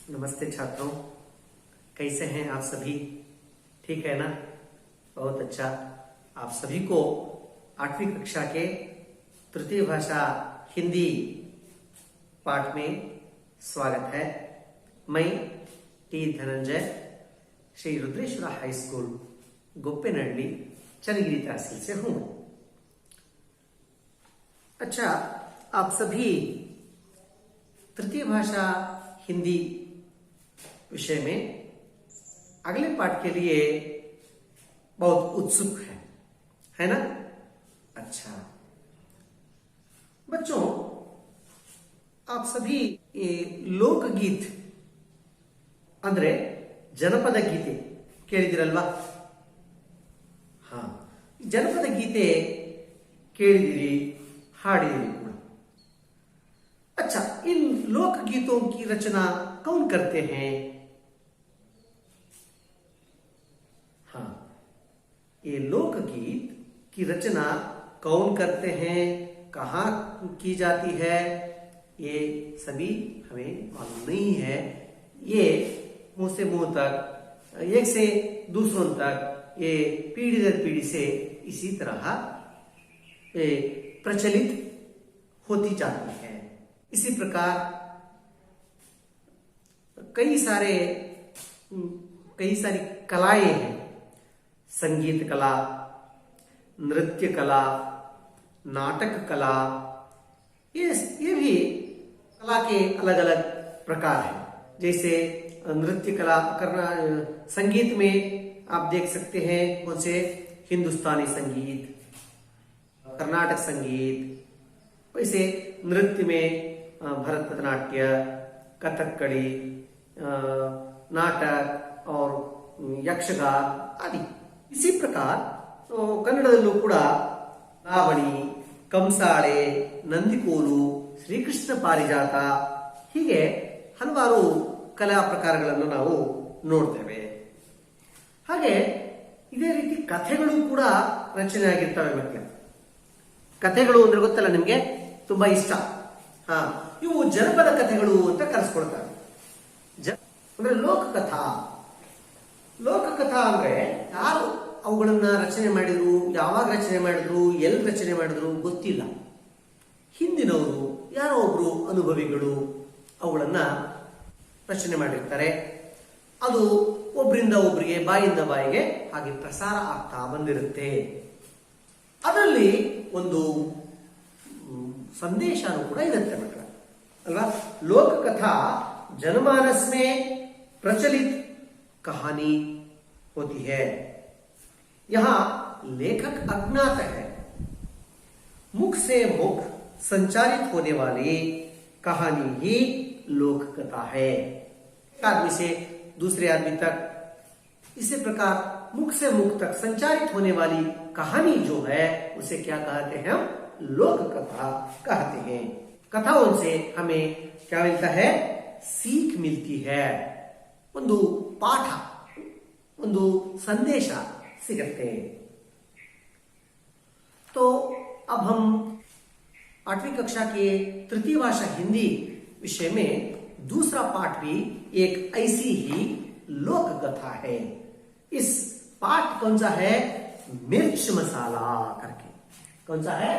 नमस्ते छात्रों, कैसे हैं आप सभी? ठीक है ना? बहुत अच्छा। आप सभी को 8वीं कक्षा के तृतीय भाषा हिंदी पाठ में स्वागत है। मैं T Dhananjay Shri Rudreshwar high school Goppenahalli Channagiri तहसील से हूं। अच्छा, आप सभी तृतीय भाषा हिंदी विषय में अगले पाठ के लिए बहुत उत्सुक है ना? अच्छा बच्चों, आप सभी लोकगीत ಅಂದ್ರೆ ಜನಪದ ಗೀತೆ ಕೇಳಿದಿರಲ್ವಾ? ಜನಪದ ಗೀತೆ ಕೇಳಿದಿರಿ, हाड़िदिरी ಕೂಡ। अच्छा, इन लोकगीतों की रचना कौन करते हैं? ये लोकगीत की रचना कौन करते हैं, कहाँ की जाती है, ये सभी हमें मालूम नहीं है। ये मुंह से मुंह तक, एक से दूसरों तक, ये पीढ़ी दर पीढ़ी से इसी तरह प्रचलित होती जाती है। इसी प्रकार कई सारी कलाएं हैं। संगीत कला, नृत्य कला, नाटक कला, ये भी कला के अलग अलग प्रकार हैं। जैसे नृत्य कला करना, संगीत में आप देख सकते हैं कौन से? हिंदुस्तानी संगीत, कर्नाटक संगीत। वैसे नृत्य में भरतनाट्य, कथकली, नाटक और यक्षगान आदि। इसी प्रकार कन्नडदಲ್ಲೂ ಕೂಡ ಲಾವಣಿ, ಕಂಸಾಳೆ, ನಂದಿಕೋಲು, ಶ್ರೀಕೃಷ್ಣ ಪಾರಿಜಾತ ಹೀಗೆ ಹಲವಾರು ಕಲಾ ಪ್ರಕಾರಗಳನ್ನು ನಾವು ನೋಡ್ತೇವೆ। ಹಾಗೆ ಇದೇ ರೀತಿ ಕಥೆಗಳು ಕೂಡ ರಚನೆ ಆಗಿರ್ತವೆ ಮಕ್ಕಳೇ। ಕಥೆಗಳು ಅಂದ್ರೆ ಗೊತ್ತಲ್ಲ ನಿಮ್ಗೆ, ತುಂಬಾ ಇಷ್ಟ। ಇವು ಜನಪದ ಕಥೆಗಳು ಅಂತ ಕರೆಸ್ಕೊಳ್ತಾರೆ। ಅಂದ್ರೆ ಲೋಕಕಥಾ ಅಂದ್ರೆ ಯಾರು ಅವುಗಳನ್ನ ರಚನೆ ಮಾಡಿದ್ರು, ಯಾವಾಗ ರಚನೆ ಮಾಡಿದ್ರು, ಎಲ್ಲಿ ರಚನೆ ಮಾಡಿದ್ರು ಗೊತ್ತಿಲ್ಲ। ಹಿಂದಿನವರು ಯಾರೋ ಒಬ್ರು ಅನುಭವಿಗಳು ಅವುಗಳನ್ನ ರಚನೆ ಮಾಡಿರ್ತಾರೆ। ಅದು ಒಬ್ಬರಿಂದ ಒಬ್ಬರಿಗೆ, ಬಾಯಿಂದ ಬಾಯಿಗೆ ಹಾಗೆ ಪ್ರಸಾರ ಆಗ್ತಾ ಬಂದಿರುತ್ತೆ। ಅದರಲ್ಲಿ ಒಂದು ಸಂದೇಶನೂ ಕೂಡ ಇರುತ್ತೆ ಮಕ್ಕಳ, ಅಲ್ವಾ? लोककथा जनमानस में प्रचलित कहानी होती है। यहां लेखक अज्ञात है। मुख से मुख संचारित होने वाली कहानी ही लोककथा है। एक आदमी से दूसरे आदमी तक, इसी प्रकार मुख से मुख तक संचारित होने वाली कहानी जो है उसे क्या कहते हैं? हम लोक कथा कहते हैं। कथाओं से हमें क्या मिलता है? सीख मिलती है। ಒಂದು ಪಾಠ, ಒಂದು ಸಂದೇಶ सिगते। तो अब हम 8वीं कक्षा के तृतीय भाषा हिंदी विषय में दूसरा पाठ भी एक ऐसी ही लोक कथा है। इस पाठ कौन सा है? मिर्च मसाला करके। कौन सा है?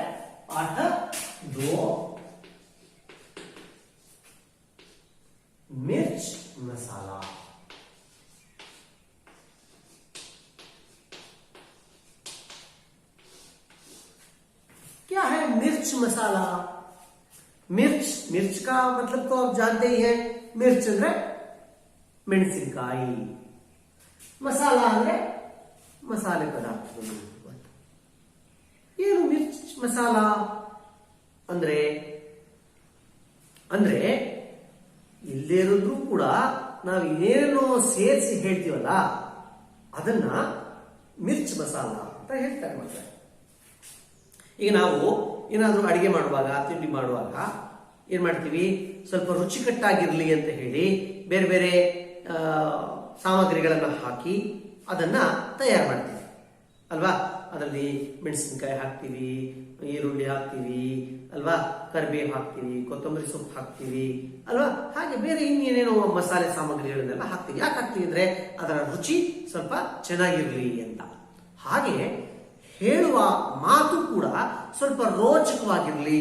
पाठ 2, मिर्च मसाला। क्या है मिर्च मसाला? मिर्च का मतलब तो आप जानते ही हैं। मिर्च ಅಂದ್ರೆ ಮೆಣಸಿನಕಾಯಿ, ಮಸಾಲ ಅಂದ್ರೆ ಮಸಾಲೆ ಪದಾರ್ಥಗಳು। ಏನು ಮಿರ್ಚ್ ಮಸಾಲ ಅಂದ್ರೆ ಇಲ್ಲೇ ಇರೋದ್ರೂ ಕೂಡ ನಾವು ಏನೇನೋ ಸೇರಿಸಿ ಹೇಳ್ತೀವಲ್ಲ, ಅದನ್ನ ಮಿರ್ಚ್ ಮಸಾಲ ಅಂತ ಹೇಳ್ತಾರೆ ಮತ್ತೆ। ಈಗ ನಾವು ಏನಾದ್ರೂ ಅಡಿಗೆ ಮಾಡುವಾಗ, ತಿಂಡಿ ಮಾಡುವಾಗ ಏನ್ ಮಾಡ್ತೀವಿ? ಸ್ವಲ್ಪ ರುಚಿಕಟ್ಟಾಗಿರ್ಲಿ ಅಂತ ಹೇಳಿ ಬೇರೆ ಬೇರೆ ಸಾಮಗ್ರಿಗಳನ್ನ ಹಾಕಿ ಅದನ್ನ ತಯಾರು ಮಾಡ್ತೀವಿ ಅಲ್ವಾ? ಅದರಲ್ಲಿ ಮೆಣಸಿನಕಾಯಿ ಹಾಕ್ತೀವಿ, ಈರುಳ್ಳಿ ಹಾಕ್ತೀವಿ ಅಲ್ವಾ, ಕರಿಬೇವು ಹಾಕ್ತೀವಿ, ಕೊತ್ತಂಬರಿ ಸೊಪ್ಪು ಹಾಕ್ತೀವಿ ಅಲ್ವಾ, ಹಾಗೆ ಬೇರೆ ಇನ್ನೇನೇನೋ ಮಸಾಲೆ ಸಾಮಗ್ರಿಗಳನ್ನೆಲ್ಲ ಹಾಕ್ತೀವಿ. ಯಾಕೆ ಹಾಕ್ತೀವಿ ಅಂದ್ರೆ ಅದರ ರುಚಿ ಸ್ವಲ್ಪ ಚೆನ್ನಾಗಿರ್ಲಿ ಅಂತ. ಹಾಗೆ ಹೇಳುವ ಮಾತು ಕೂಡ ಸ್ವಲ್ಪ ರೋಚಕವಾಗಿರ್ಲಿ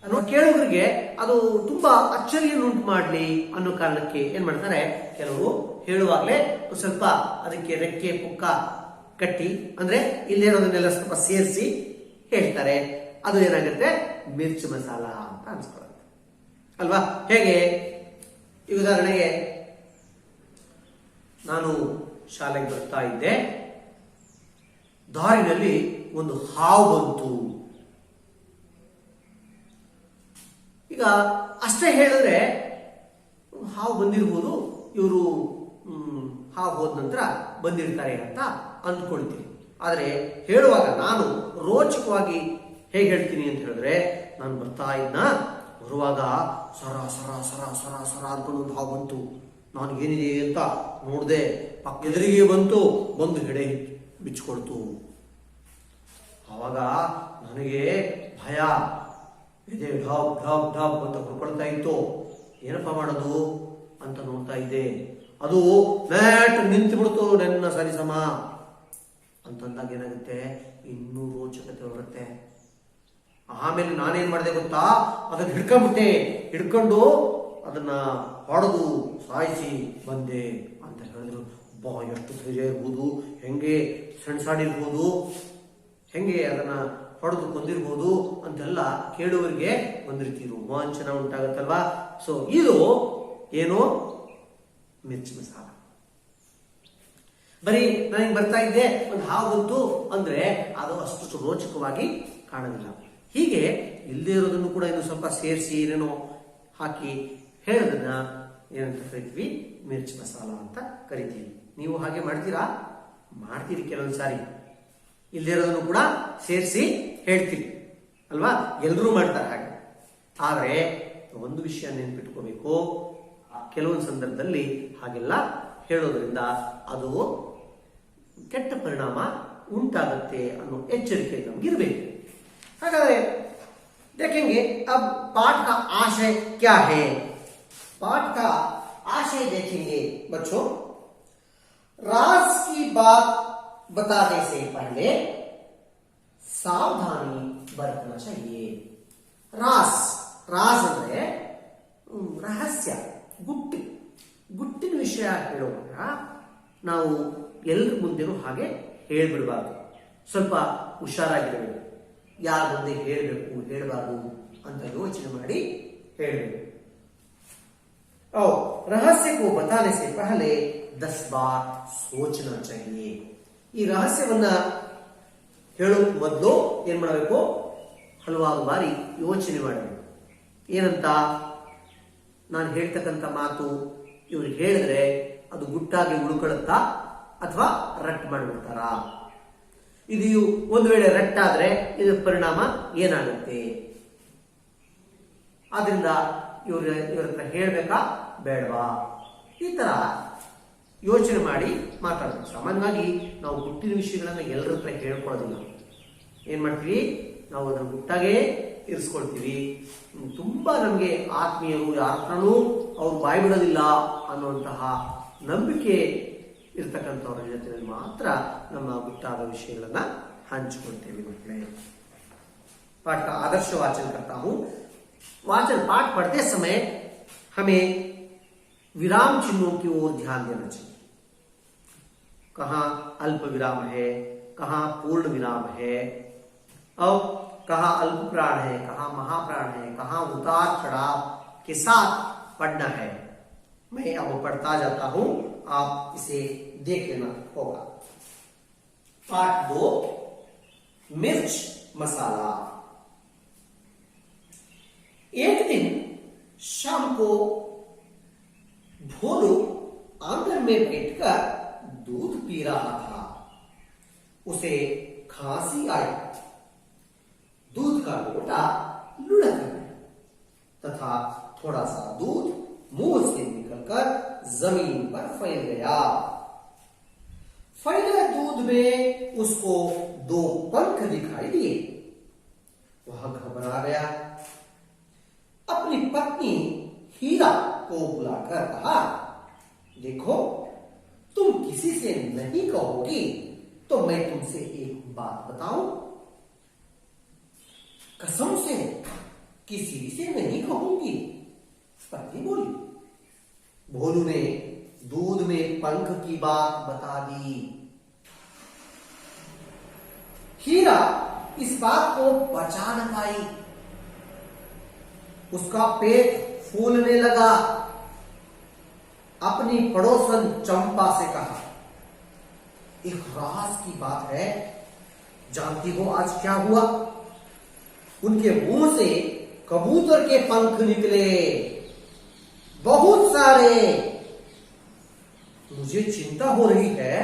ಅನ್ನೋ, ಕೇಳುಗರಿಗೆ ಅದು ತುಂಬಾ ಅಚ್ಚರಿಯನ್ನು ಉಂಟು ಮಾಡ್ಲಿ ಅನ್ನೋ ಕಾರಣಕ್ಕೆ ಏನ್ ಮಾಡ್ತಾರೆ, ಕೆಲವರು ಹೇಳುವಾಗಲೇ ಸ್ವಲ್ಪ ಅದಕ್ಕೆ ರೆಕ್ಕೆ ಪುಕ್ಕ ಕಟ್ಟಿ, ಅಂದ್ರೆ ಇಲ್ಲಿರೋದನ್ನೆಲ್ಲ ಸ್ವಲ್ಪ ಸೇರಿಸಿ ಹೇಳ್ತಾರೆ. ಅದು ಏನಾಗುತ್ತೆ, ಮಿರ್ಚಿ ಮಸಾಲ ಅಂತ ಅನ್ಸ್ಕೊಳ್ಳುತ್ತೆ ಅಲ್ವಾ. ಹೇಗೆ, ಈ ಉದಾಹರಣೆಗೆ ನಾನು ಶಾಲೆಗೆ ಬರ್ತಾ ಇದ್ದೆ, ದಾರಿನಲ್ಲಿ ಒಂದು ಹಾವು ಬಂತು. ಈಗ ಅಷ್ಟೇ ಹೇಳಿದ್ರೆ ಹಾವು ಬಂದಿರ್ಬೋದು, ಇವರು ಹಾವು ಹೋದ ನಂತರ ಬಂದಿರ್ತಾರೆ ಅಂತ ಅಂದ್ಕೊಳ್ತೀನಿ. ಆದರೆ ಹೇಳುವಾಗ ನಾನು ರೋಚಕವಾಗಿ ಹೇಗೆ ಹೇಳ್ತೀನಿ ಅಂತ ಹೇಳಿದ್ರೆ, ನಾನು ಬರ್ತಾ ಇದ್ನ, ಬರುವಾಗ ಸರ ಸರ ಸರ ಸರ ಸರ ಅನ್ಕೊಂಡು ಒಂದು ಹಾವು ಬಂತು. ನಾನು ಏನಿದೆ ಅಂತ ನೋಡಿದೆ, ಎದುರಿಗೆ ಬಂದು ಹೆಡೆ ಬಿಚ್ಕೊಳ್ತು. ಆವಾಗ ನನಗೆ ಭಯ, ಇದೆ ಢಾಬ್ ಢಾಬ್ ಢಾಬ್ ಅಂತ ಹೊಡ್ಕೊಳ್ತಾ ಇತ್ತು. ಏನಪ್ಪ ಮಾಡೋದು ಅಂತ ನೋಡ್ತಾ ಇದ್ದೆ. ಅದು ಮ್ಯಾಟ್ ನಿಂತು ಬಿಡ್ತು ನನ್ನ ಸರಿಸಮ ಅಂತಂದಾಗ ಏನಾಗುತ್ತೆ, ಇನ್ನೂ ರೋಚಕತೆ ಬರುತ್ತೆ. ಆಮೇಲೆ ನಾನೇನ್ ಮಾಡಿದೆ ಗೊತ್ತಾ, ಅದನ್ನ ಹಿಡ್ಕೊಂಡ್ಬಿಟ್ಟೆ. ಹಿಡ್ಕೊಂಡು ಅದನ್ನ ಹೊಡೆದು ಸಾಯಿಸಿ ಬಂದೆ ಅಂತ ಹೇಳಿದ್ರು. ಬಾ, ಎಷ್ಟು ಧೈರ್ಯ ಇರ್ಬೋದು, ಹೆಂಗೆ ಸಣ್ಸಾಡಿರ್ಬೋದು, ಹೆಂಗೆ ಅದನ್ನ ಹೊಡೆದು ಕೊಂದಿರ್ಬೋದು ಅಂತೆಲ್ಲ ಕೇಳುವರಿಗೆ ಒಂದು ರೀತಿ ರೋಮಾಂಚನ ಉಂಟಾಗತ್ತಲ್ವಾ. ಸೊ ಇದು ಏನು, ಮಿರ್ಚಿ ಮಸಾಲ. ಬರೀ ನನಗೆ ಬರ್ತಾ ಇದ್ದೆ ಒಂದು ಹಾವು ಬಂತು ಅಂದ್ರೆ ಅದು ಅಷ್ಟು ರೋಚಕವಾಗಿ ಕಾಣೋದಿಲ್ಲ. ಹೀಗೆ ಇಲ್ಲದೆ ಇರೋದನ್ನು ಕೂಡ ಇನ್ನು ಸ್ವಲ್ಪ ಸೇರಿಸಿ ಏನೇನೋ ಹಾಕಿ ಹೇಳೋದನ್ನ ಏನಂತ ಕರಿತೀವಿ, ಮಿರ್ಚಿ ಮಸಾಲ ಅಂತ ಕರಿತೀವಿ. ನೀವು ಹಾಗೆ ಮಾಡ್ತೀರಾ? ಮಾಡ್ತೀರಿ ಕೆಲವೊಂದ್ಸಾರಿ. ಇಲ್ಲದೆ ಇರೋದನ್ನು ಕೂಡ ಸೇರಿಸಿ ಹೇಳ್ತೀವಿ ಅಲ್ವಾ, ಎಲ್ಲರೂ ಮಾಡ್ತಾರೆ ಹಾಗೆ. ಆದರೆ ಒಂದು ವಿಷಯ ನೆನ್ಪಿಟ್ಕೋಬೇಕು, ಕೆಲವೊಂದು ಸಂದರ್ಭದಲ್ಲಿ ಹಾಗೆಲ್ಲ ಹೇಳೋದ್ರಿಂದ ಅದು ಕೆಟ್ಟ ಪರಿಣಾಮ ಉಂಟಾಗುತ್ತೆ ಅನ್ನೋ ಎಚ್ಚರಿಕೆ ನಮಗಿರ್ಬೇಕು. ಹಾಗಾದ್ರೆ देखेंगे अब पाठ का आशय क्या है। पाठ का आशय देखेंगे बच्चों। राज की बात बताने से पहले सावधानी बरतना चाहिए। राज राज ಅಂದ್ರೆ ರಹಸ್ಯ, ಗುಟ್ಟಿನ ವಿಷಯ ಹೇಳುವಾಗ ನಾವು ಎಲ್ಲರ ಮುಂದೆನೂ ಹಾಗೆ ಹೇಳ್ಬಿಡಬಾರ್ದು. ಸ್ವಲ್ಪ ಹುಷಾರಾಗಿರಬೇಕು. ಯಾರ ಮುಂದೆ ಹೇಳಬೇಕು ಹೇಳಬಾರ್ದು ಅಂತ ಯೋಚನೆ ಮಾಡಿ ಹೇಳಬೇಕು. रहस्य को बताने से पहले 10 बार सोचना चाहिए। ಈ ರಹಸ್ಯವನ್ನ ಹೇಳೋಕ್ ಮೊದಲು ಏನ್ ಮಾಡಬೇಕು, ಹಲವಾರು ಬಾರಿ ಯೋಚನೆ ಮಾಡಬೇಕು. ಏನಂತ, ನಾನು ಹೇಳ್ತಕ್ಕಂಥ ಮಾತು ಇವ್ರಿಗೆ ಹೇಳಿದ್ರೆ ಅದು ಗುಟ್ಟಾಗಿ ಉಳ್ಕೊಳ್ಳುತ್ತಾ ಅಥವಾ ರಟ್ ಮಾಡಿಬಿಡ್ತಾರಾ? ಇದು ಒಂದು ವೇಳೆ ರಟ್ಟಾದ್ರೆ ಇದರ ಪರಿಣಾಮ ಏನಾಗುತ್ತೆ? ಆದ್ರಿಂದ ಇವ್ರ ಹತ್ರ ಹೇಳ್ಬೇಕಾ ಬೇಡವಾ? ಈ ತರ ಯೋಚನೆ ಮಾಡಿ ಮಾತಾಡ್ಬೇಕು. ಸಾಮಾನ್ಯವಾಗಿ ನಾವು ಗುಟ್ಟಿನ ವಿಷಯಗಳನ್ನ ಎಲ್ಲರ ಹತ್ರ ಹೇಳ್ಕೊಳ್ಳೋದಿಲ್ಲ. ಏನ್ ಮಾಡ್ತೀವಿ, ನಾವು ಅದನ್ನು ಗುಟ್ಟಾಗೆ ಇರಿಸ್ಕೊಳ್ತೀವಿ. ತುಂಬಾ ನಮ್ಗೆ ಆತ್ಮೀಯರು ಯಾರ ಹತ್ರನೂ ಅವ್ರು ಬಾಯಿ ಬಿಡೋದಿಲ್ಲ ಅನ್ನುವಂತಹ ನಂಬಿಕೆ ಇರ್ತಕ್ಕಂಥವ್ರ ಜೊತೆಯಲ್ಲಿ ಮಾತ್ರ ನಮ್ಮ ಗುಟ್ಟಾದ ವಿಷಯಗಳನ್ನ ಹಂಚಿಕೊಳ್ತೇವೆ ಮಕ್ಕಳೇ। पाठ का आदर्श वाचन करता हूं। वाचन पाठ पढ़ते समय हमें विराम चिन्हों की ओर ध्यान देना चाहिए। कहाँ अल्प विराम है, कहाँ पूर्ण विराम है, और कहाँ अल्प प्राण है, कहाँ महाप्राण है, कहाँ उतार चढ़ाव के साथ पढ़ना है। मैं अब पढ़ता जाता हूं, आप इसे देख लेना होगा। पाठ 2, मिर्च मसाला। एक दिन शाम को भोलू आंगन में बैठकर दूध पी रहा था। उसे खांसी आई। दूध का लोटा लुढ़क गया तथा थोड़ा सा दूध मुंह से निकलकर जमीन पर फैल गया। फैले दूध में उसको 2 पंख दिखाई दिए। वह घबरा गया। अपनी पत्नी हीरा को बुलाकर कहा, देखो, तुम किसी से नहीं कहोगी तो मैं तुमसे एक बात बताऊं। कसम से किसी से नहीं कहूंगी, पत्नी बोली। भोलू ने दूध में पंख की बात बता दी। हीरा इस बात को पचा न पाई। उसका पेट फूलने लगा। अपनी पड़ोसन चंपा से कहा, एक राज की बात है, जानती हो आज क्या हुआ? उनके मुंह से कबूतर के पंख निकले, बहुत सारे। मुझे चिंता हो रही है,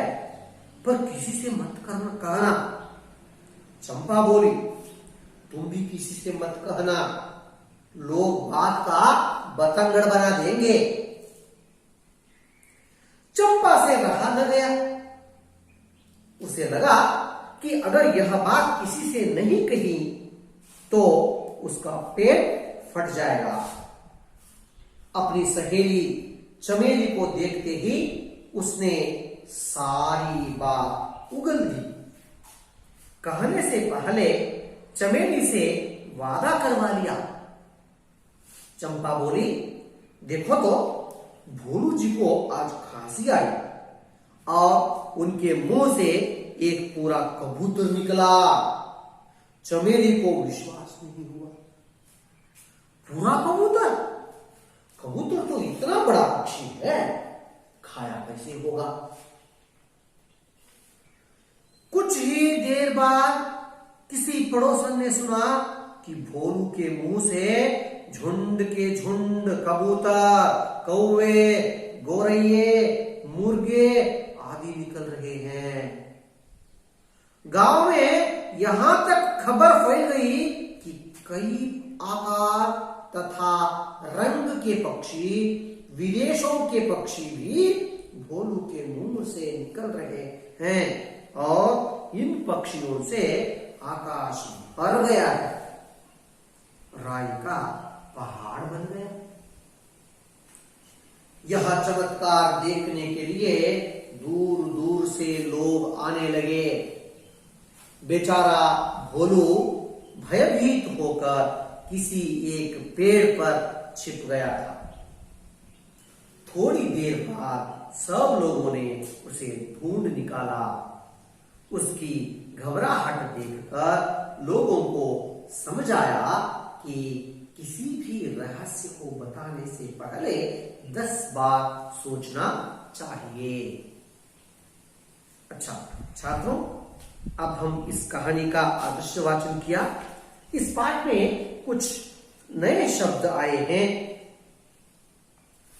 पर किसी से मत कहना। चंपा बोली, तुम भी किसी से मत कहना, लोग बात का बतंगड़ बना देंगे। चंपा से रहा न गया। उसे लगा कि अगर यह बात किसी से नहीं कही तो उसका पेट फट जाएगा। अपनी सहेली चमेली को देखते ही उसने सारी बात उगल दी। कहने से पहले चमेली से वादा करवा लिया। चंपा बोली, देखो तो, भोलू जी को आज खांसी आई और उनके मुंह से एक पूरा कबूतर निकला। चमेली को विश्वास नहीं हुआ। पूरा कबूतर? कबूतर तो इतना बड़ा पक्षी है, खाया कैसे होगा? कुछ ही देर बाद किसी पड़ोसन ने सुना कि भोलू के मुंह से झुंड के झुंड कबूतर, कौवे, गोरैये, मुर्गे आदि निकल रहे हैं। गांव में यहां तक खबर फैल गई कि कई आकार तथा रंग के पक्षी, विदेशों के पक्षी भी भोलू के मुंह से निकल रहे हैं और इन पक्षियों से आकाश भर गया है। राई का पहाड़ बन गया। यह चमत्कार देखने के लिए दूर दूर से लोग आने लगे। बेचारा भोलू भयभीत होकर किसी एक पेड़ पर छिप गया था। थोड़ी देर बाद सब लोगों ने उसे ढूंढ निकाला। उसकी घबराहट देखकर लोगों को समझ आया कि किसी भी रहस्य को बताने से पहले 10 बार सोचना चाहिए। अच्छा छात्रों, अब हम इस कहानी का आदर्श वाचन किया। इस पाठ में कुछ नए शब्द आए हैं।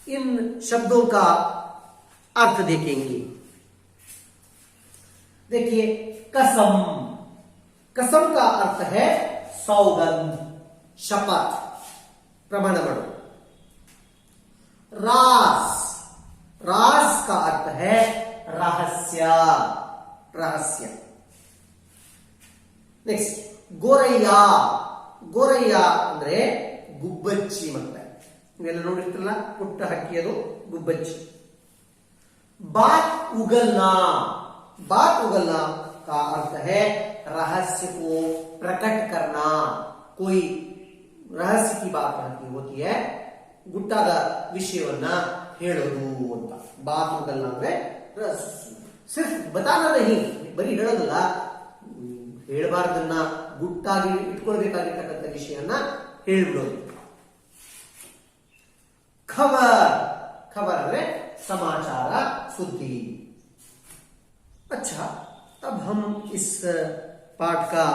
इन शब्दों का अर्थ देखेंगे। देखिए, कसम। कसम का अर्थ है सौगंध, शपथ, प्रमाणपत्र। राज। राज का अर्थ है रहस्य, रहस्य। नेक्स्ट, गोरैया। गोरैया ಅಂದ್ರೆ ಗುಬ್ಬಚ್ಚಿ ಮಕ್ಕಳೇ, ನೀವೆಲ್ಲ ನೋಡಿರ್ತಿರಲ್ಲ, ಪುಟ್ಟ ಹಕ್ಕಿ ಅದು ಗುಬ್ಬಚ್ಚಿ। बात उगलना। बात उगलना का अर्थ है रहस्य को प्रकट करना। कोई रहस्य की बात होती है, ಗುಟ್ಟಾದ ವಿಷಯವನ್ನ ಹೇಳೋದು ಅಂತ। बात उगलना ಅಂದ್ರೆ सिर्फ बताना नहीं, ಬರೀ ಹೇಳೋದಲ್ಲ, ಹೇಳಬಾರ್ದನ್ನ ಗುಟ್ಟಾಗಿ ಇಟ್ಕೊಳ್ಬೇಕಾಗಿರ್ತಕ್ಕಂಥ ವಿಷಯನ ಹೇಳ್ಬಿಡೋದು। खबर। खबर ಅಂದ್ರೆ समाचार, सुद्धि। अच्छा, अब हम इस पाठ का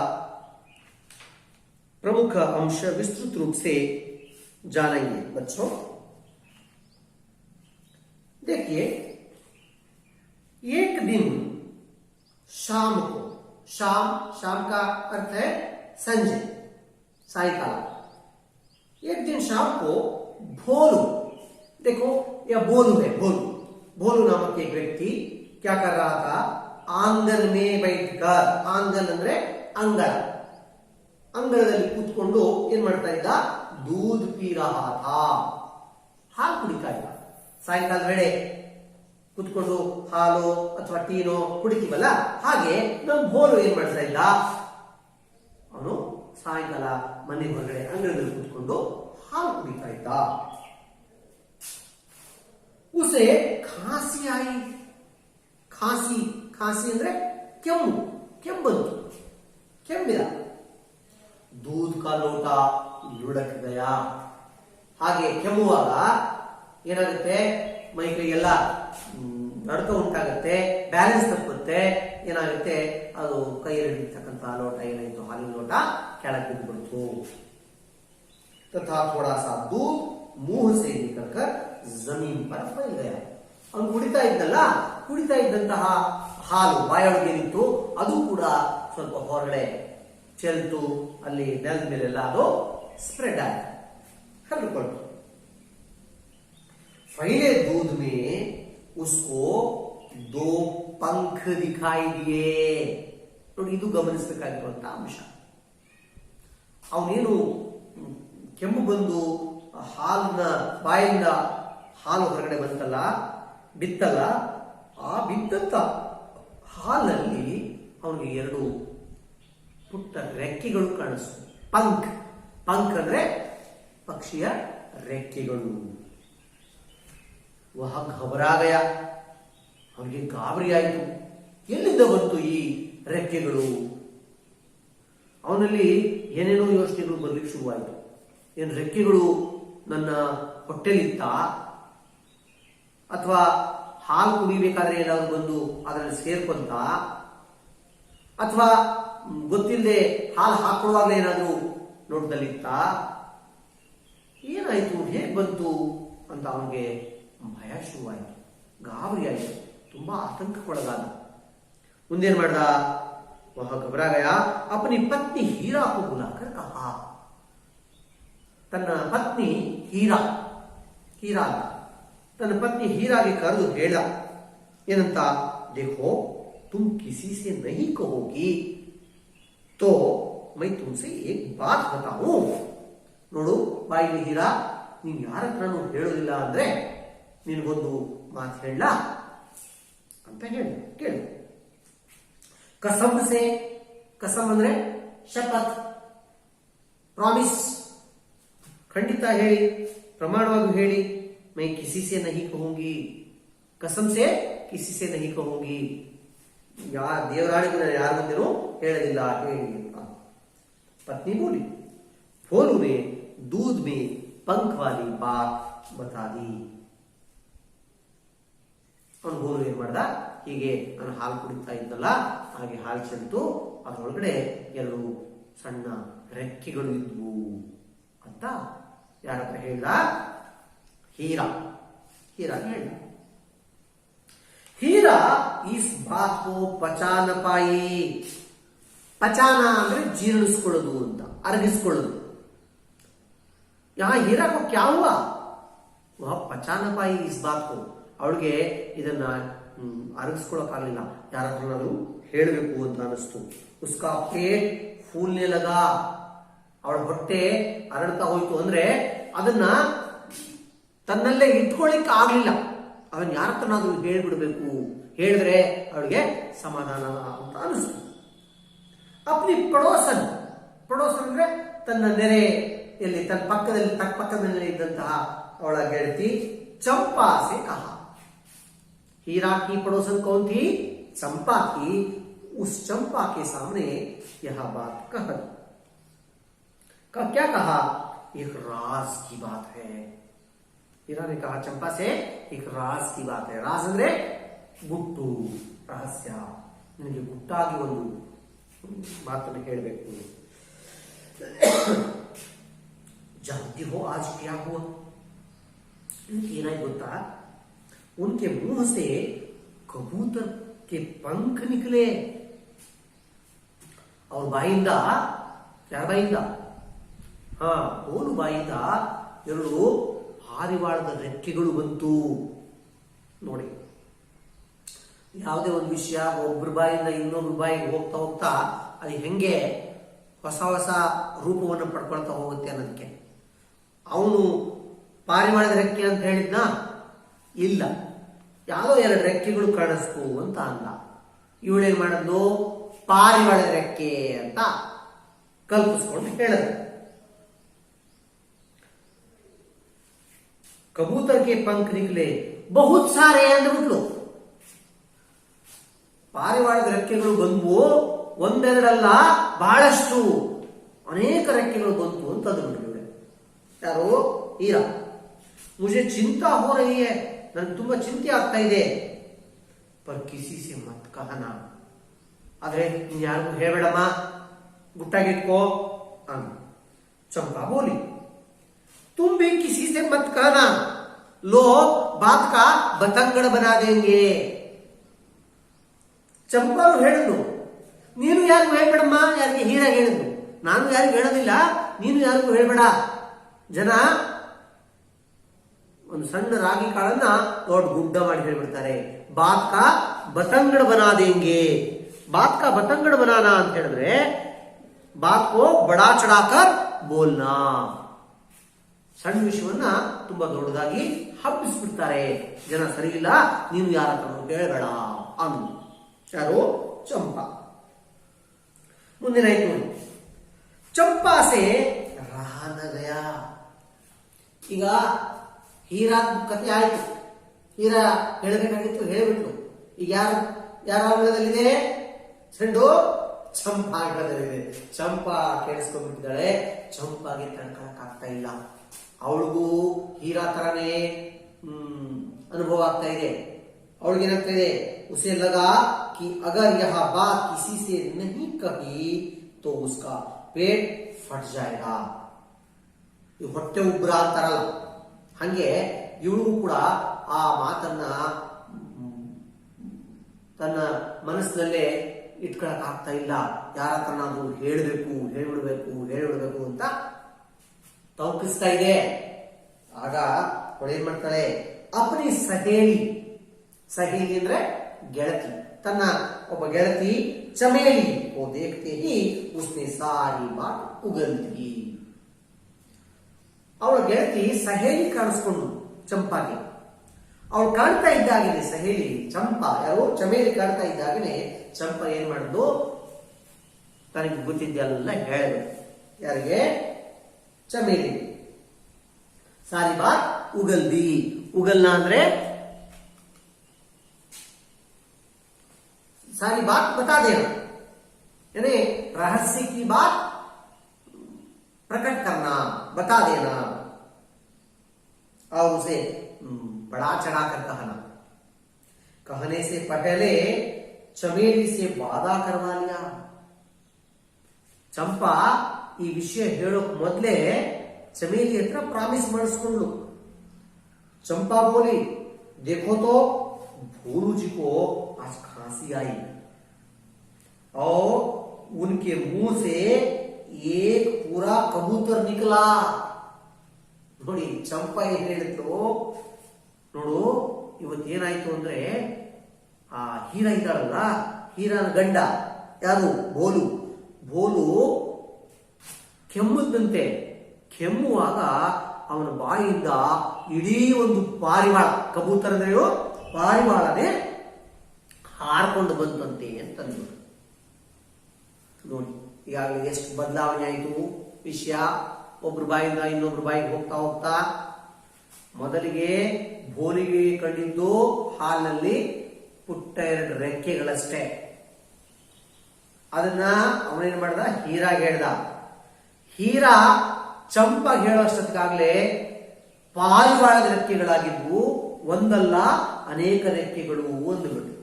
प्रमुख अंश विस्तृत रूप से जानेंगे बच्चों। देखिए, एक दिन शाम को, शाम, शाम का अर्थ है संजय, सायकाल। एक दिन शाम को भोलू, देखो यह भोलू है, भोलू। भोलू नामक एक व्यक्ति क्या कर रहा था, ಆಂಗನ್ ಮೇ ಬೈಟ್ಕರ್, ಆಂಗನ್ ಅಂದ್ರೆ ಅಂಗಳ, ಅಂಗಳದಲ್ಲಿ ಕೂತ್ಕೊಂಡು ಏನ್ ಮಾಡ್ತಾ ಇದ್ದ, ದೂದ್ ಪೀ ರಹಾ ಥಾ, ಹಾಲು ಕುಡಿತಾ ಇದ್ದ. ಸಾಯಂಕಾಲ ವೇಳೆ ಕುತ್ಕೊಂಡು ಹಾಲು ಅಥವಾ ಟೀನೋ ಕುಡಿತೀವಲ್ಲ, ಹಾಗೆ ನಮ್ಮ ಭೋಲು ಏನ್ ಮಾಡ್ತಾ ಇದ್ದ, ಅವನು ಸಾಯಂಕಾಲ ಮನೆ ಹೊರಗಡೆ ಅಂಗಳದಲ್ಲಿ ಕುತ್ಕೊಂಡು ಹಾಲು ಕುಡಿತಾ ಇದ್ದ. ಉಸೆ ಖಾಸಿ ಆಯಿ, ಖಾಸಿ, ಖಾಸಿ ಅಂದ್ರೆ ಕೆಮ್ಮು, ಕೆಂಬಂತು, ಕೆಮ್ಮಿದ. ದೂದ್ ಕಾ ಲೋಟ ಲುಢಕ್ ಗಯಾ, ಹಾಗೆ ಕೆಮ್ಮುವಾಗ ಏನಾಗುತ್ತೆ, ಮೈ ಕೈಗೆಲ್ಲ ನಡುಕ ಉಂಟಾಗುತ್ತೆ, ಬ್ಯಾಲೆನ್ಸ್ ತಪ್ಪುತ್ತೆ, ಏನಾಗುತ್ತೆ, ಅದು ಕೈಯಲ್ಲಿ ಹಿಡಿತಕ್ಕಂತಹ ಲೋಟ ಏನಾಯ್ತು, ಹಾಲಿನ ಲೋಟ ಕೆಳಗೆ ಬಿದ್ದುಬಿಡ್ತು. ತಥಾ ಥೋಡಾ ಸಾ ದೂದ್ ಮುಹ್ ಸೆ ನಿಕಲ್ಕರ್ ಜಮೀನ್ ಪರ್ ಫೈಲ್ ಗಯಾ, ಅವನು ಕುಡಿತಾ ಇದ್ದಲ್ಲ, ಕುಡಿತಾ ಇದ್ದಂತಹ ಹಾಲು ಬಾಯೊಳಗೆ ನಿಂತು ಅದು ಕೂಡ ಸ್ವಲ್ಪ ಹೊರಗಡೆ ಚೆಲ್ತು, ಅಲ್ಲಿ ನೆಲದ ಮೇಲೆಲ್ಲ ಅದು ಸ್ಪ್ರೆಡ್ ಆಯ್ತು, ಹರಡಿಕೊಳ್ತು. पहले दूध में उसको 2 पंख दिखाई दिए. ನೋಡಿ, ಇದು ಗಮನಿಸಬೇಕಾಗಿರುವಂತಹ ಅಂಶ. ಅವನೇನು ಕೆಮ್ಮು ಬಂದು ಹಾಲಿನ ಬಾಯಿಂದ ಹಾಲು ಹೊರಗಡೆ ಬಂತಲ್ಲ, ಬಿತ್ತಲ್ಲ, ಆ ಬಿತ್ತಂತ ಹಾಲಲ್ಲಿ ಅವನಿಗೆ 2 ಪುಟ್ಟ ರೆಕ್ಕೆಗಳು ಕಾಣಿಸ್ತು. ಪಂಖ್, ಪಂಖ್ ಅಂದ್ರೆ ಪಕ್ಷಿಯ ರೆಕ್ಕೆಗಳು. ವಹ ಘಬರಾ ಗಯ, ಅವನಿಗೆ ಗಾಬರಿ ಆಯಿತು, ಎಲ್ಲಿಂದ ಬಂತು ಈ ರೆಕ್ಕೆಗಳು? ಅವನಲ್ಲಿ ಏನೇನೋ ಯೋಚನೆಗಳು ಬರ್ಲಿಕ್ಕೆ ಶುರುವಾಯಿತು. ಏನು ರೆಕ್ಕೆಗಳು ನನ್ನ ಹೊಟ್ಟೆಲಿತ್ತ, ಅಥವಾ ಹಾಲು ಕುಡಿಬೇಕಾದ್ರೆ ಏನಾದ್ರು ಬಂದು ಅದರಲ್ಲಿ ಸೇರ್ಕೊಂತ, ಅಥವಾ ಗೊತ್ತಿಲ್ಲದೆ ಹಾಲು ಹಾಕೊಳ್ಳುವಾಗಲೇ ಏನಾದ್ರು ನೋಟದಲ್ಲಿತ್ತ, ಏನಾಯ್ತು, ಹೇಗೆ ಬಂತು ಅಂತ ಅವನಿಗೆ ಭಯ ಶುರುವಾಯಿತು, ಗಾಬರಿ ಆಯಿತು, ತುಂಬಾ ಆತಂಕಕ್ಕೊಳಗಾದ. ಮುಂದೇನ್ ಮಾಡ್ದ, ವಹ ಘಬರಾ ಗಯಾ, ಅಪನಿ ಪತ್ನಿ ಹೀರಾ ಕೋ ಬುಲಾಕರ್ ಕಹಾ, ತನ್ನ ಪತ್ನಿ ಹೀರಾ, ಹೀರಾ ತನ್ನ ಪತ್ನಿ ಹೀರಾಗೆ ಕರೆದು ಹೇಳ, ಏನಂತ, देखो तुम किसी से नहीं कहोगी तो मैं तुमसे एक बात बताऊं. ನೋಡು ಬಾಯಿಲಿ ಹೀರಾ, ನೀನ್ ಯಾರ ಹತ್ರನೂ ಹೇಳೋದಿಲ್ಲ ಅಂದ್ರೆ ನಿನಗೊಂದು ಮಾತು ಹೇಳ ಅಂತ ಹೇಳಿ ಕೇಳು. ಕಸಮ್ ಸೆ, ಕಸಮ್ ಅಂದ್ರೆ ಶಪಥ್, ಪ್ರಾಮಿಸ್, ಖಂಡಿತ ಹೇಳಿ, ಪ್ರಮಾಣವಾಗಿ ಹೇಳಿ. ಮೈ ಕಿಸಿ ಸೆ ನಹಿ ಕಹೂಂಗಿ, ಕಸಮ್ ಸೆ ಕಿಸಿ ಸೆ ನಹಿ ಕಹೂಂಗಿ, ದೇವರಾಣಿಗೂ ನಾನು ಯಾರ ಮುಂದೆನೂ ಹೇಳೋದಿಲ್ಲ, ಹೇಳಿ ಅಂತ ಪತ್ನಿ ಬೋಲಿ. ಭೋಲು ने दूध में पंख वाली बात बता दी. ಅವನು ಭೋಲು ಏನ್ ಮಾಡ್ದ, ಹೀಗೆ ನಾನು ಹಾಲು ಕುಡಿತಾ ಇದ್ದಲ್ಲ, ಹಾಗೆ ಹಾಲು ಚೆಲ್ತು, ಅದರೊಳಗಡೆ 2 ಸಣ್ಣ ರೆಕ್ಕೆಗಳು ಇದ್ವು ಅಂತ ಯಾರ ಹತ್ರ ಹೇಳ್ದ, ಹೀರಾ, ಹೀರಾ ಹೇಳ್ದ. ಹೀರಾ इस बात को पचा न पाई, ಪಚಾನ ಅಂದ್ರೆ ಜೀರ್ಣಿಸ್ಕೊಳ್ಳೋದು ಅಂತ, ಅರಗಿಸ್ಕೊಳ್ಳೋದು. यहाँ हीरा को क्या हुआ, वह पचा न पाई इस बात को, ಅವಳಿಗೆ ಇದನ್ನ ಅರಗಿಸ್ಕೊಳ್ಳೋಕ್ಕಾಗಲಿಲ್ಲ, ಯಾರ ಹತ್ರನಾದ್ರೂ ಹೇಳಬೇಕು ಅಂತ ಅನಿಸ್ತು. ಉಸ್ಕಾ ಪೇಟ್ ಫೂಲ್ನೆ ಲಗಾ, ಅವಳ ಹೊಟ್ಟೆ ಅರಡ್ತಾ ಹೋಯ್ತು, ಅಂದ್ರೆ ಅದನ್ನ ತನ್ನಲ್ಲೇ ಇಟ್ಕೊಳ್ಳಿಕ್ಕೆ ಆಗ್ಲಿಲ್ಲ. ಅವನ್ ಯಾರ ಹತ್ರನಾದ್ರೂ ಹೇಳ್ಬಿಡ್ಬೇಕು, ಹೇಳಿದ್ರೆ ಅವಳಿಗೆ ಸಮಾಧಾನ ಅಂತ ಅನಿಸ್ತು. ಅಪ್ನಿ ಪಡೋಸನ್, ಪಡೋಸನ್ ಅಂದ್ರೆ ತನ್ನ ನೆರೆಯಲ್ಲಿ, ತನ್ನ ಪಕ್ಕದಲ್ಲಿ ಇದ್ದಂತಹ ಅವಳ ಗೆಳತಿ ಚಂಪಾ ಸೆ ಕಹಾ. हीरा की पड़ोसन कौन थी, चंपा थी. उस चंपा के सामने यह बात कह दी. क्या कहा, एक राज की बात है. हीरा ने कहा चंपा से, एक राज की बात है. राज ಅಂದ್ರೆ ಗುಟ್ಟು, ರಹಸ್ಯ, ನಿನಗೆ ಗುಟ್ಟಾಗಿ ಒಂದು ಮಾತನ್ನು ಹೇಳಬೇಕು. जानती हो आज क्या हुआ, ಏನಾಯ್ತು ಗೊತ್ತಾ, उनके मुंह से कबूतर के पंख निकले. और ಬಾಯಿಂದ, ಯಾರ ಬಾಯಿಂದ, ಬೋಲು ಬಾಯಿಂದ 2 ಪಾರಿವಾಳದ ರೆಕ್ಕೆಗಳು ಬಂತು. ನೋಡಿ, ಯಾವುದೇ ಒಂದು ವಿಷಯ ಒಬ್ಬರ ಬಾಯಿಂದ ಇನ್ನೊಬ್ರ ಬಾಯಿಗೆ ಹೋಗ್ತಾ ಹೋಗ್ತಾ ಅದು ಹೆಂಗೆ ಹೊಸ ಹೊಸ ರೂಪವನ್ನು ಪಡ್ಕೊಳ್ತಾ ಹೋಗುತ್ತೆ ಅನ್ನೋದಕ್ಕೆ. ಅವನು ಪಾರಿವಾಳದ ರೆಕ್ಕೆ ಅಂತ ಹೇಳಿದ್ನ, ಇಲ್ಲ, ಯಾವುದೋ 2 ರೆಕ್ಕೆಗಳು ಕಾಣಿಸ್ತು ಅಂತ ಅಂದ. ಇವಳೇನ್ ಮಾಡಿದ್ಲು, ಪಾರಿವಾಳದ ರೆಕ್ಕೆ ಅಂತ ಕಲ್ಪಿಸ್ಕೊಂಡು ಹೇಳಿದ್ರು. कबूतर के पंख निकले बहुत सारे ಅಂದ್ಬಿಟ್ಲು. ಪಾರಿವಾಳದ ರೆಕ್ಕೆಗಳು ಬಂದ್ವು, ಒಂದೆರಡಲ್ಲ ಬಹಳಷ್ಟು, ಅನೇಕ ರೆಕ್ಕೆಗಳು ಬಂತು ಅಂತ ಅಂದ್ಬಿಟ್ಲು. ಯಾರು, ಹೀರಾ. ಮುझे चिंता हो रही है, ನನಗೆ ತುಂಬಾ ಚಿಂತೆ ಆಗ್ತಾ ಇದೆ. पर किसी से मत कहना, ಆದ್ರೆ ನೀನ್ ಯಾರಿಗೂ ಹೇಳ್ಬೇಡಮ್ಮ, ಗುಟ್ಟಾಗಿಟ್ಕೋ ಅಂದ. ಚಂಪಾ ಬೋಲಿ, तुम भी किसी से मत कहना, लोग बात का बतंगड़ बना देंगे. ಚಂಪಾ ಹೇಳಿದ್ಲು, ನೀನು ಯಾರಿಗೂ ಹೇಳ್ಬೇಡಮ್ಮ, ಯಾರಿಗೆ ಹೀರಾಗಿ ಹೇಳಿದ್ಲು, ನಾನು ಯಾರಿಗೂ ಹೇಳೋದಿಲ್ಲ, ನೀನು ಯಾರಿಗೂ ಹೇಳ್ಬೇಡ. ಜನ ಒಂದು ಸಣ್ಣ ರಾಗಿ ಕಾಳನ್ನ ದೊಡ್ಡ ಗುಡ್ಡ ಮಾಡಿ ಹೇಳ್ಬಿಡ್ತಾರೆ. ಬಾತ್ ಕಾ ಬತಂಗಡ ಬನಾ ದೇಂಗೆ. ಬಾತ್ ಕಾ ಬತಂಗಡ ಬನಾನ ಅಂತ ಹೇಳಿದ್ರೆ ಬಾತ್ ಕೋ ಬಡಾ ಚಡಾಕರ್ ಬೋಲ್ನಾ. ಸಣ್ಣ ವಿಷಯವನ್ನ ತುಂಬಾ ದೊಡ್ಡದಾಗಿ ಹಬ್ಬಿಸ್ಬಿಡ್ತಾರೆ. ಜನ ಸರಿ ಇಲ್ಲ, ನೀನು ಯಾರ ಹತ್ರ ಹೇಳ್ಬೇಡ ಅಂದು. ಯಾರು, ಚಂಪಾ. ಮುಂದಿನ ಆಯ್ತು, ಚಂಪಾ ಸೆ ರಹ ನ ಗಯಾ. ಈಗ ಹೀರಾ ಕಥೆ ಆಯ್ತು, ಹೀರಾ ಹೇಳಬೇಕಾಗಿತ್ತು, ಹೇಳಿಬಿಟ್ಲು. ಈಗ ಯಾರ ಅಂಗಳದಲ್ಲಿದೆ, ಚೆಂಡು ಚಂಪಾ ಅಂಗಳದಲ್ಲಿದೆ. ಚಂಪಾ ಕೇಳಿಸ್ಕೊಂಡ್ಬಿಟ್ಟಿದ್ದಾಳೆ. ಚಂಪಾಗೆ ತಡ್ಕೊಳಕ್ ಆಗ್ತಾ ಇಲ್ಲ. ಅವಳಿಗೂ ಹೀರಾ ತರನೇ ಅನುಭವ ಆಗ್ತಾ ಇದೆ. ಅವಳಿಗೇನಾಗ್ತಾ ಇದೆ, उसे लगा कि अगर यह बात किसी से नहीं कही तो उसका पेट फट जाएगा. ಹೊಟ್ಟೆ ಉಬ್ರ ಅಂತಾರಲ್ಲ, ಹಂಗೆ ಇವಳಿಗೂ ಕೂಡ ಆ ಮಾತನ್ನ ತನ್ನ ಮನಸ್ಸಿನಲ್ಲೇ ಇಟ್ಕೊಳಕ್ ಆಗ್ತಾ ಇಲ್ಲ. ಯಾರ ಹತ್ರನಾದ್ರೂ ಹೇಳ್ಬಿಡ್ಬೇಕು ಅಂತ ತವಕಿಸ್ತಾ ಇದೆ. ಆಗ ಅವಳು ಏನ್ ಮಾಡ್ತಾಳೆ, ಅಪನಿ ಸಹೇಲಿ ಅಂದ್ರೆ ಗೆಳತಿ, ತನ್ನ ಒಬ್ಬ ಗೆಳತಿ ಚಮೇಲಿ ಓ ದೇಖ್ತೆ ಹಿ ಉಸ್ನೆ ಸಾರಿ ಬಾತ್ ಉಗಲ್ ದಿ. ಅವಳ ಗೆಳತಿ ಸಹೇಲಿ ಕಾಣಿಸ್ಕೊಂಡು ಚಂಪಾಗೆ. ಅವಳು ಕಾಣ್ತಾ ಇದ್ದಾಗಲೇ ಸಹೇಲಿ ಚಂಪಾ, ಯಾರು ಚಮೇಲಿ ಕಾಣ್ತಾ ಇದ್ದಾಗಲೇ ಚಂಪಾ ಏನ್ ಮಾಡಿದ್ಲು, ತನಗೆ ಗೊತ್ತಿದ್ದೆಲ್ಲ ಹೇಳಿದ್ರು. ಯಾರಿಗೆ, ಚಮೇಲಿ. ಸಾರಿ ಬಾತ್ ಉಗಲ್ ದಿ. ಉಗಲ್ನ ಅಂದ್ರೆ सारी बात बता देना, यानी रहस्य की बात प्रकट करना, बता देना, और उसे बड़ा चढ़ा कर कहना. कहने से पहले चमेली से वादा करवा लिया. चंपा ಈ ವಿಷಯ ಹೇಳೋಕ್ ಮೊದಲೇ चमेली हत्र ಪ್ರಾಮಿಸ್ ಮಾಡಿಸ್ಕೊಂಡ್ಲು. चंपा बोली, देखो तो भोलू जी को आज खांसी आई और उनके मुंह से एक पूरा कबूतर निकला. ನೋಡಿ ಚಂಪಾ ಏನ್ ಹೇಳಿದ್ರು, ನೋಡು ಇವತ್ತೇನಾಯ್ತು ಅಂದ್ರೆ ಆ ಹೀರಾ ಇದ್ದಾಳಲ್ಲ, ಹೀರಾನ ಗಂಡ ಯಾರು, ಬೋಲು ಕೆಮ್ಮುತ್ತಂತೆ. ಕೆಮ್ಮುವಾಗ ಅವನ ಬಾಯಿಯಿಂದ ಇಡೀ ಒಂದು ಪಾರಿವಾಳ, ಕಬೂತರ ಅಂದ್ರೆ ಪಾರಿವಾಳನೇ ಹಾರ್ಕೊಂಡು ಬಂತಂತೆ ಅಂತಂದ್ರು. ನೋಡಿ ಈಗಾಗಲೇ ಎಷ್ಟು ಬದಲಾವಣೆ ಆಯಿತು ವಿಷಯ. ಒಬ್ರು ಬಾಯಿಂದ ಇನ್ನೊಬ್ರು ಬಾಯಿಗೆ ಹೋಗ್ತಾ ಹೋಗ್ತಾ, ಮೊದಲಿಗೆ ಬೋಲಿಗೆ ಕಂಡಿದ್ದು ಹಾಲಿನಲ್ಲಿ ಪುಟ್ಟ 2 ರೆಕ್ಕೆಗಳಷ್ಟೇ. ಅದನ್ನ ಅವನೇನ್ ಮಾಡ್ದ, ಹೀರಾಗೆ ಹೇಳ್ದ. ಹೀರಾ ಚಂಪಾ ಹೇಳೋಷ್ಟೊತ್ತಿಗಾಗ್ಲೇ ಪಾರಿವಾಳದ ರೆಕ್ಕೆಗಳಾಗಿದ್ವು, ಒಂದಲ್ಲ ಅನೇಕ ರೆಕ್ಕೆಗಳು ಅಂದ್ಬಿಟ್ಟು.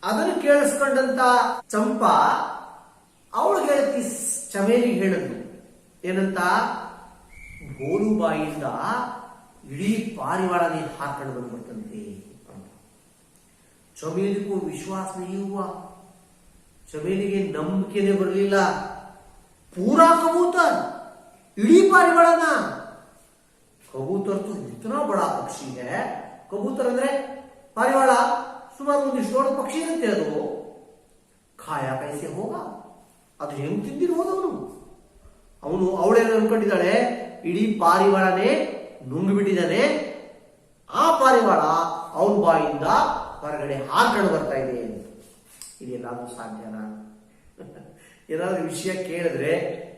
ಅದನ್ನು ಕೇಳಿಸ್ಕೊಂಡಂತ ಚಂಪಾ ಅವಳು ಗೆಳತಿ ಚಮೇಲಿ ಹೇಳಿದ್ಲು, ಏನಂತ, ಬೋಲು ಬಾಯಿಂದ ಇಡೀ ಪಾರಿವಾಳನೇ ಹಾಕೊಂಡು ಬಂದ್ಬಿಡ್ತಂತೆ ಅಂತ. ಚಮೇಲಿಗೂ ವಿಶ್ವಾಸ ನೀಯುವ, ಚಮೇಲಿಗೆ ನಂಬಿಕೆನೆ ಬರಲಿಲ್ಲ. पूरा कबूतर, इड़ी पारिवाळना. कबूतर तो इतना बड़ा पक्षी है. कबूतर ಅಂದ್ರೆ ಪಾರಿವಾಳ ಸುಮಾರು ಒಂದಿಷ್ಟು ದೊಡ್ಡ ಪಕ್ಷಿ ಇರುತ್ತೆ ಅದು. ಖಾಯ ಕೈಸೆ ಹೋಗ, ಅದು ಹೆಂಗ್ ತಿಂದಿರ್ಬೋದು ಅವನು. ಅವಳೇನು ಅನ್ಕೊಂಡಿದ್ದಾಳೆ, ಇಡೀ ಪಾರಿವಾಳನೇ ನುಂಗಿಬಿಟ್ಟಿದ್ದಾನೆ, ಆ ಪಾರಿವಾಳ ಅವನ ಬಾಯಿಂದ ಹೊರಗಡೆ ಹಾರ್ಕೊಂಡು ಬರ್ತಾ ಇದೆ. ಇದೆಲ್ಲಾದ್ರೂ ಸಾಧ್ಯನಾ? ಏನಾದ್ರೂ ವಿಷಯ ಕೇಳಿದ್ರೆ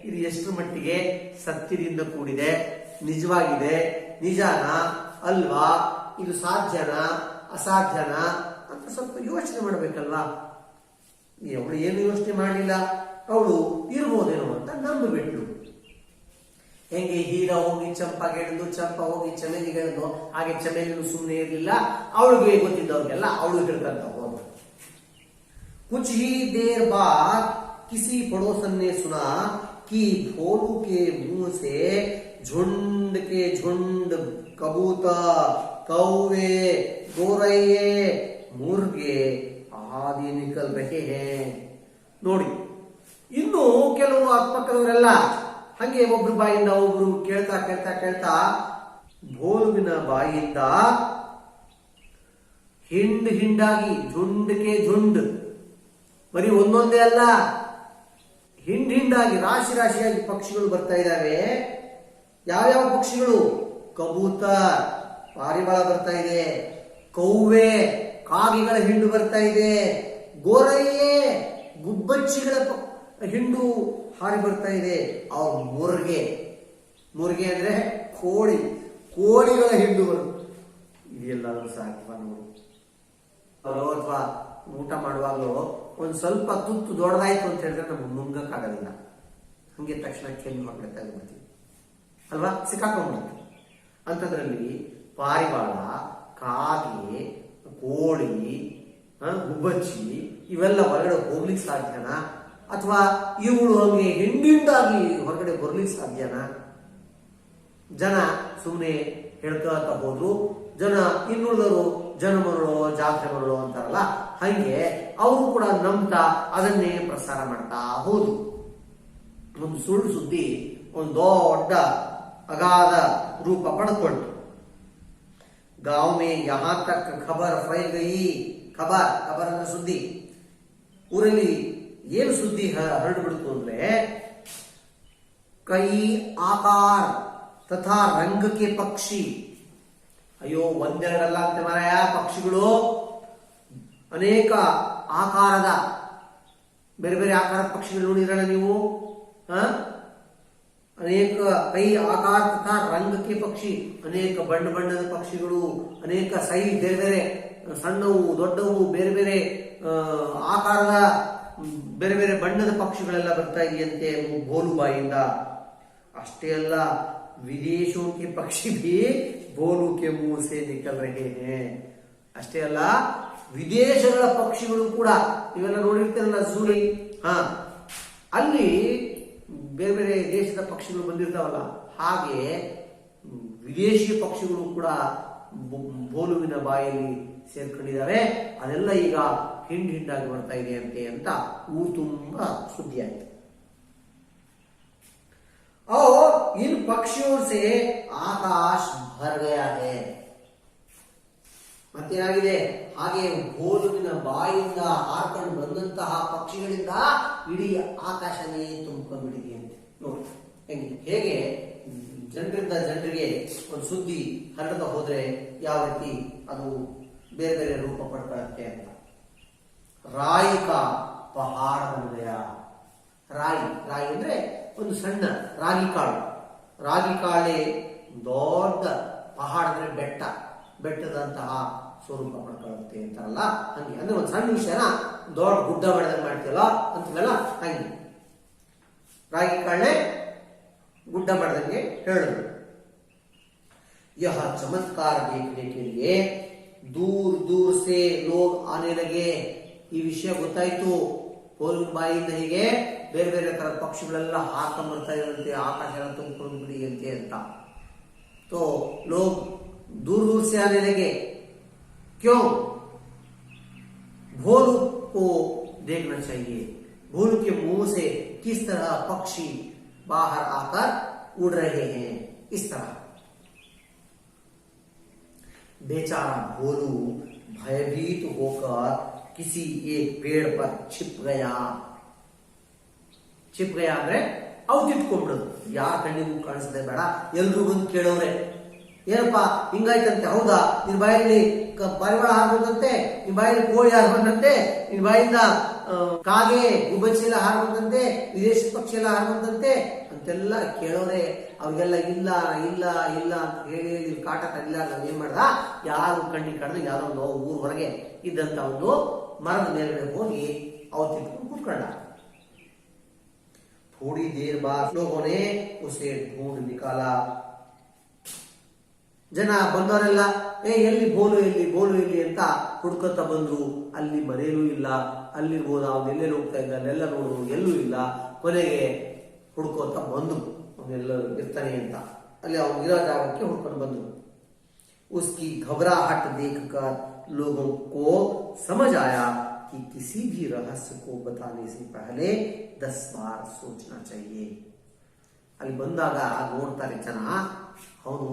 ಇದು ಎಷ್ಟು ಮಟ್ಟಿಗೆ ಸತ್ಯದಿಂದ ಕೂಡಿದೆ, ನಿಜವಾಗಿದೆ, ನಿಜಾನಾ ಅಲ್ವಾ, ಇದು ಸಾಧ್ಯನಾ ಅಸಾಧ್ಯನಾ ಅಂತ ಸ್ವಲ್ಪ ಯೋಚನೆ ಮಾಡಬೇಕಲ್ವಾ. ಅವಳು ಏನು ಯೋಚನೆ ಮಾಡಲಿಲ್ಲ, ಅವಳು ಇರ್ಬೋದೇನೋ ಅಂತ ನಂಬಿಬಿಟ್ಲು. ಹೆಂಗೆ ಹೀರ ಹೋಗಿ ಚಂಪಗೆಳೆದು, ಚಂಪ ಹೋಗಿ ಚಮೇಲಿಗೆಳೆದು, ಹಾಗೆ ಚಮೇಲಿನು ಸುಮ್ಮನೆ ಇರಲಿಲ್ಲ. ಅವಳಿಗೆ ಗೊತ್ತಿದ್ದವ್ರಿಗೆಲ್ಲ ಅವಳು ಹೇಳ್ಕೊಂತ ಹೋದ್ರು. कुछ ही देर बाद किसी पड़ोसन ने सुना कि भोलू के मुंह से झुंड के झुंड कबूतर, कौवे, गोरैये, मुर्गे आदि निकल रहे हैं. ನೋಡಿ, ಇನ್ನು ಕೆಲವು ಅಕ್ಕಪಕ್ಕದವರೆಲ್ಲ ಹಂಗೆ ಒಬ್ರು ಬಾಯಿಂದ ಒಬ್ರು ಕೇಳ್ತಾ ಕೇಳ್ತಾ ಕೇಳ್ತಾ ಭೋಲುವಿನ ಬಾಯಿಯಿಂದ ಹಿಂಡ್ ಹಿಂಡಾಗಿ, ಝುಂಡ್ಗೆ ಝುಂಡ್, ಬರೀ ಒಂದೊಂದೇ ಅಲ್ಲ, ಹಿಂಡ್ ಹಿಂಡಾಗಿ ರಾಶಿ ರಾಶಿಯಾಗಿ ಪಕ್ಷಿಗಳು ಬರ್ತಾ ಇದ್ದಾವೆ. ಯಾವ್ಯಾವ ಪಕ್ಷಿಗಳು? ಕಬೂತರ್, ಪಾರಿವಾಳ ಬರ್ತಾ ಇದೆ, ಕೌವೆ, ಕಾಗೆಗಳ ಹಿಂಡು ಬರ್ತಾ ಇದೆ, ಗೋರಯ್ಯೆ, ಗುಬ್ಬಚ್ಚಿಗಳ ಹಿಂಡು ಹಾರಿ ಬರ್ತಾ ಇದೆ. ಅವ್ರ ಮುರ್ಗೆ, ಮುರ್ಗೆ ಅಂದ್ರೆ ಕೋಳಿ, ಕೋಳಿಗಳ ಹಿಂಡು ಬರುತ್ತೆ. ಇದೆಲ್ಲರೂ ಸಾಧ್ಯ ನೋಡಿ. ಅಥವಾ ಊಟ ಮಾಡುವಾಗಲೂ ಒಂದ್ ಸ್ವಲ್ಪ ತುತ್ತು ದೊಡ್ಡದಾಯ್ತು ಅಂತ ಹೇಳಿದ್ರೆ ನಮ್ಗೆ ನುಂಗಕ್ಕಾಗೋದಿಲ್ಲ, ಹಂಗೆ ತಕ್ಷಣ ಕೆಮ್ಮು ಮಾಡ್ಬಿಡುತ್ತೆ, ಬಿಡ್ತೀವಿ ಅಲ್ವಾ, ಸಿಕ್ಕಾಕೊಂಡ್ಬಿಡುತ್ತೆ. ಅಂತದ್ರಲ್ಲಿ ಪಾರಿವಾಳ, ಕಾಗೆ, ಕೋಳಿ, ಗುಬ್ಬಚ್ಚಿ ಇವೆಲ್ಲ ಹೊರಗಡೆ ಹೋಗ್ಲಿಕ್ಕೆ ಸಾಧ್ಯನಾ? ಅಥವಾ ಇವುಗಳು ಹಂಗೆ ಹಿಂಡಿಂದಾಗಿ ಹೊರಗಡೆ ಬರ್ಲಿಕ್ಕೆ ಸಾಧ್ಯನಾ? ಜನ ಸುಮ್ಮನೆ ಹೇಳ್ಕೊತ ಹೋದ್ರು. ಜನ ಇನ್ನುಳಿದವರು ಜನ ಮರಳು, ಜಾತ್ರೆ ಮರಳು ಅಂತಾರಲ್ಲ, ಹಂಗೆ ಅವರು ಕೂಡ ನಂಬ್ತಾ ಅದನ್ನೇ ಪ್ರಸಾರ ಮಾಡ್ತಾ ಹೋದ್ರು. ಒಂದು ಸುಳ್ಳು ಸುದ್ದಿ ಒಂದು ದೊಡ್ಡ ಅಗಾಧ ರೂಪ ಪಡೆದುಕೊಂಡು गांव में यहां तक खबर फैल गई. ಖಬರ್ ಅಂದ್ರೆ ಸುದ್ದಿ. ಊರಲ್ಲಿ ಏನು ಸುದ್ದಿ ಹರಡ್ಬಿಡ್ತು ಅಂದ್ರೆ, ಕೈ ಆಕಾರ ತಥಾ ರಂಗಕ್ಕೆ ಪಕ್ಷಿ. ಅಯ್ಯೋ, ಒಂದೆರಡಲ್ಲ ಅಂತ ಮಾರಾಯ, ಪಕ್ಷಿಗಳು ಅನೇಕ ಆಕಾರದ, ಬೇರೆ ಬೇರೆ ಆಕಾರದ ಪಕ್ಷಿಗಳು ನೋಡಿದ್ರಲ್ಲ ನೀವು. ಅನೇಕ ಕೈ ಆಕಾರ ತಥಾ ರಂಗಕ್ಕೆ ಪಕ್ಷಿ, ಅನೇಕ ಬಣ್ಣ ಬಣ್ಣದ ಪಕ್ಷಿಗಳು, ಅನೇಕ ಬೇರೆ ಬೇರೆ ಸಣ್ಣವು, ದೊಡ್ಡವು, ಬೇರೆ ಬೇರೆ ಆಕಾರದ, ಬೇರೆ ಬೇರೆ ಬಣ್ಣದ ಪಕ್ಷಿಗಳೆಲ್ಲ ಬರ್ತಾ ಇದೆಯಂತೆ ಭೋಲು ಬಾಯಿಂದ. ಅಷ್ಟೇ ಅಲ್ಲ, ವಿದೇಶೋं के पक्षी भी भोलू के मुंह से निकल रहे हैं. ಅಷ್ಟೇ ಅಲ್ಲ, ವಿದೇಶಗಳ ಪಕ್ಷಿಗಳು ಕೂಡ, ಇವೆಲ್ಲ ನೋಡಿರ್ತೀರಲ್ಲ ಝೂಲಿ, ಅಲ್ಲಿ ಬೇರೆ ಬೇರೆ ದೇಶದ ಪಕ್ಷಿಗಳು ಬಂದಿರ್ತಾವಲ್ಲ, ಹಾಗೆ ವಿದೇಶಿ ಪಕ್ಷಿಗಳು ಕೂಡ ಭೋಲುವಿನ ಬಾಯಲ್ಲಿ ಸೇರ್ಕೊಂಡಿದ್ದಾರೆ. ಅದೆಲ್ಲ ಈಗ ಹಿಂಡ್ ಹಿಂಡಾಗಿ ಬರ್ತಾ ಇದೆ ಅಂತೆ ಅಂತ ಊರು ತುಂಬಾ ಸುದ್ದಿ ಆಯ್ತು. और इन पक्षियों से आकाश भर गया है. ಮತ್ತೇನಾಗಿದೆ, ಹಾಗೆ ಭೋಲುವಿನ ಬಾಯಿಂದ ಹಾರ್ಕೊಂಡು ಬಂದಂತಹ ಪಕ್ಷಿಗಳಿಂದ ಇಡೀ ಆಕಾಶನೇ ತುಂಬಿಕೊಂಡಿದೆ ಅಂತೆ. ನೋಡಿ ಹೇಗೆ ಜನರಿಂದ ಜನರಿಗೆ ಒಂದು ಸುದ್ದಿ ಹರಡ್ತಾ ಹೋದ್ರೆ ಯಾವ ರೀತಿ ಅದು ಬೇರೆ ಬೇರೆ ರೂಪ ಪಡ್ಕೊಳ್ಳುತ್ತೆ ಅಂತ. ರಾಯಿ ಕಾ ಪಹಾಡ ಬನ್ ಗಯಾ. ರಾಯಿ, ರಾಯಿ ಅಂದ್ರೆ ಒಂದು ಸಣ್ಣ ರಾಗಿ ಕಾಳು. ರಾಗಿ ಕಾಳೆ ದೊಡ್ಡ, ಪಹಾಡ ಅಂದ್ರೆ ಬೆಟ್ಟ, ಬೆಟ್ಟದಂತಹ ಸ್ವರೂಪ ಪಡ್ಕೊಳ್ಳುತ್ತೆ ಅಂತಾರಲ್ಲ, ಹಂಗೆ. ಅಂದ್ರೆ ಒಂದು ಸಣ್ಣ ವಿಷಯನ ದೊಡ್ಡ ಗುಡ್ಡ ಮಾಡಿದಂಗೆ ಮಾಡ್ತೀವಲ್ಲ ಅಂತೀವಲ್ಲ, ಹಂಗೆ ರಾಗಿ ಕಾಳೆ ಗುಡ್ಡ ಮಾಡಿದಂಗೆ ಹೇಳಿದ್ರು. यह चमत्कार देखने के लिए दूर दूर से लोग आने लगे. ಈ ವಿಷಯ ಗೊತ್ತಾಯ್ತು, ಭೋಲುವಿನ ಬಾಯಿಂದ ಹೀಗೆ ಬೇರೆ ಬೇರೆ ತರ ಪಕ್ಷಿಗಳೆಲ್ಲ ಹಾಕೊಂಡು ಬರ್ತಾ ಇದ್ರಂತೆ, ಆಕಾಶ ಎಲ್ಲ ತುಂಬಿಕೊಂಡು ಬಿಡಿಯಂತೆ ಅಂತ. तो लोग दूर दूर से आने लगे. क्यों? भोलू को देखना चाहिए, भोलू के मुंह से किस तरह पक्षी बाहर आकर उड़ रहे हैं, इस तरह. बेचारा भोलू भयभीत होकर किसी एक पेड़ पर छिप गया ಅಂದ್ರೆ ಔತಿಟ್ಕೊಂಡ್ಬಿಡೋದು. ಯಾರ ಕಣ್ಣಿಗೂ ಕಾಣಿಸದೆ ಬೇಡ, ಎಲ್ರು ಬಂದು ಕೇಳೋರೆ ಏನಪ್ಪಾ ಹಿಂಗಾಯ್ತಂತೆ, ಹೌದಾ ನಿನ್ ಬಾಯಲ್ಲಿ ಪಾರಿವಾಳ ಹಾರ್ಬಂದಂತೆ, ನಿನ್ ಬಾಯಲ್ಲಿ ಕೋಳಿ ಹಾರ್ಬಂದಂತೆ, ನಿನ್ ಬಾಯಿಂದ ಕಾಗೆ ಗುಬ್ಬಚ್ಚಿ ಎಲ್ಲ ಹಾರ್ಬಂದಂತೆ, ವಿದೇಶಿ ಪಕ್ಷಿ ಎಲ್ಲ ಹಾರ್ಬಂದಂತೆ ಅಂತೆಲ್ಲ ಕೇಳೋರೆ. ಅವ್ರಿಗೆಲ್ಲ ಇಲ್ಲ ಇಲ್ಲ ಇಲ್ಲ ಅಂತ ಹೇಳಿ ಕಾಟ ತಗಿಲ್ಲ. ನಾವೇನ್ ಮಾಡ್ದ, ಯಾರು ಕಣ್ಣಿಗೆ ಕಡ್ದು ಯಾರೋ ಒಂದು ಊರ್ ಹೊರಗೆ ಇದ್ದಂತ ಒಂದು ಮರದ ಮೇಲ್ಗಡೆ ಹೋಗಿ ಔತಿಟ್ಕೊಂಡು ಕೂತ್ಕೊಂಡ. थोड़ी देर बाद लोगों ने उसे ढूंढ निकाला. ಜನ ಬಂದವರೆಲ್ಲ ಎಲ್ಲಿ ಬೋಲು ಎಲ್ಲಿ ಅಂತ ಹುಡ್ಕೊತ ಬಂದ್ರು. ಅಲ್ಲಿ ಮನೇಲೂ ಇಲ್ಲ, ಅಲ್ಲಿರ್ಬೋದು, ಅವನು ಎಲ್ಲೆಲ್ಲಿ ಹೋಗ್ತಾ ಇದ್ದ ಅಲ್ಲೆಲ್ಲ ನೋಡಿದ್ರು, ಎಲ್ಲೂ ಇಲ್ಲ. ಕೊನೆಗೆ ಹುಡ್ಕೋತ ಬಂದು ಅವನೆಲ್ಲ ಇರ್ತಾನೆ ಅಂತ ಅಲ್ಲಿ ಅವನು ಇರೋ ಜಾಗಕ್ಕೆ ಹುಡ್ಕೊಂಡು ಬಂದ್ರು. उसकी घबराहट देखकर लोगों को समझ आया कि किसी भी रहस्य को बताने से पहले 10 बार सोचना चाहिए. ಅಲ್ಲಿ ಬಂದಾಗ ನೋಡ್ತಾರೆ ಜನ, ಅವನು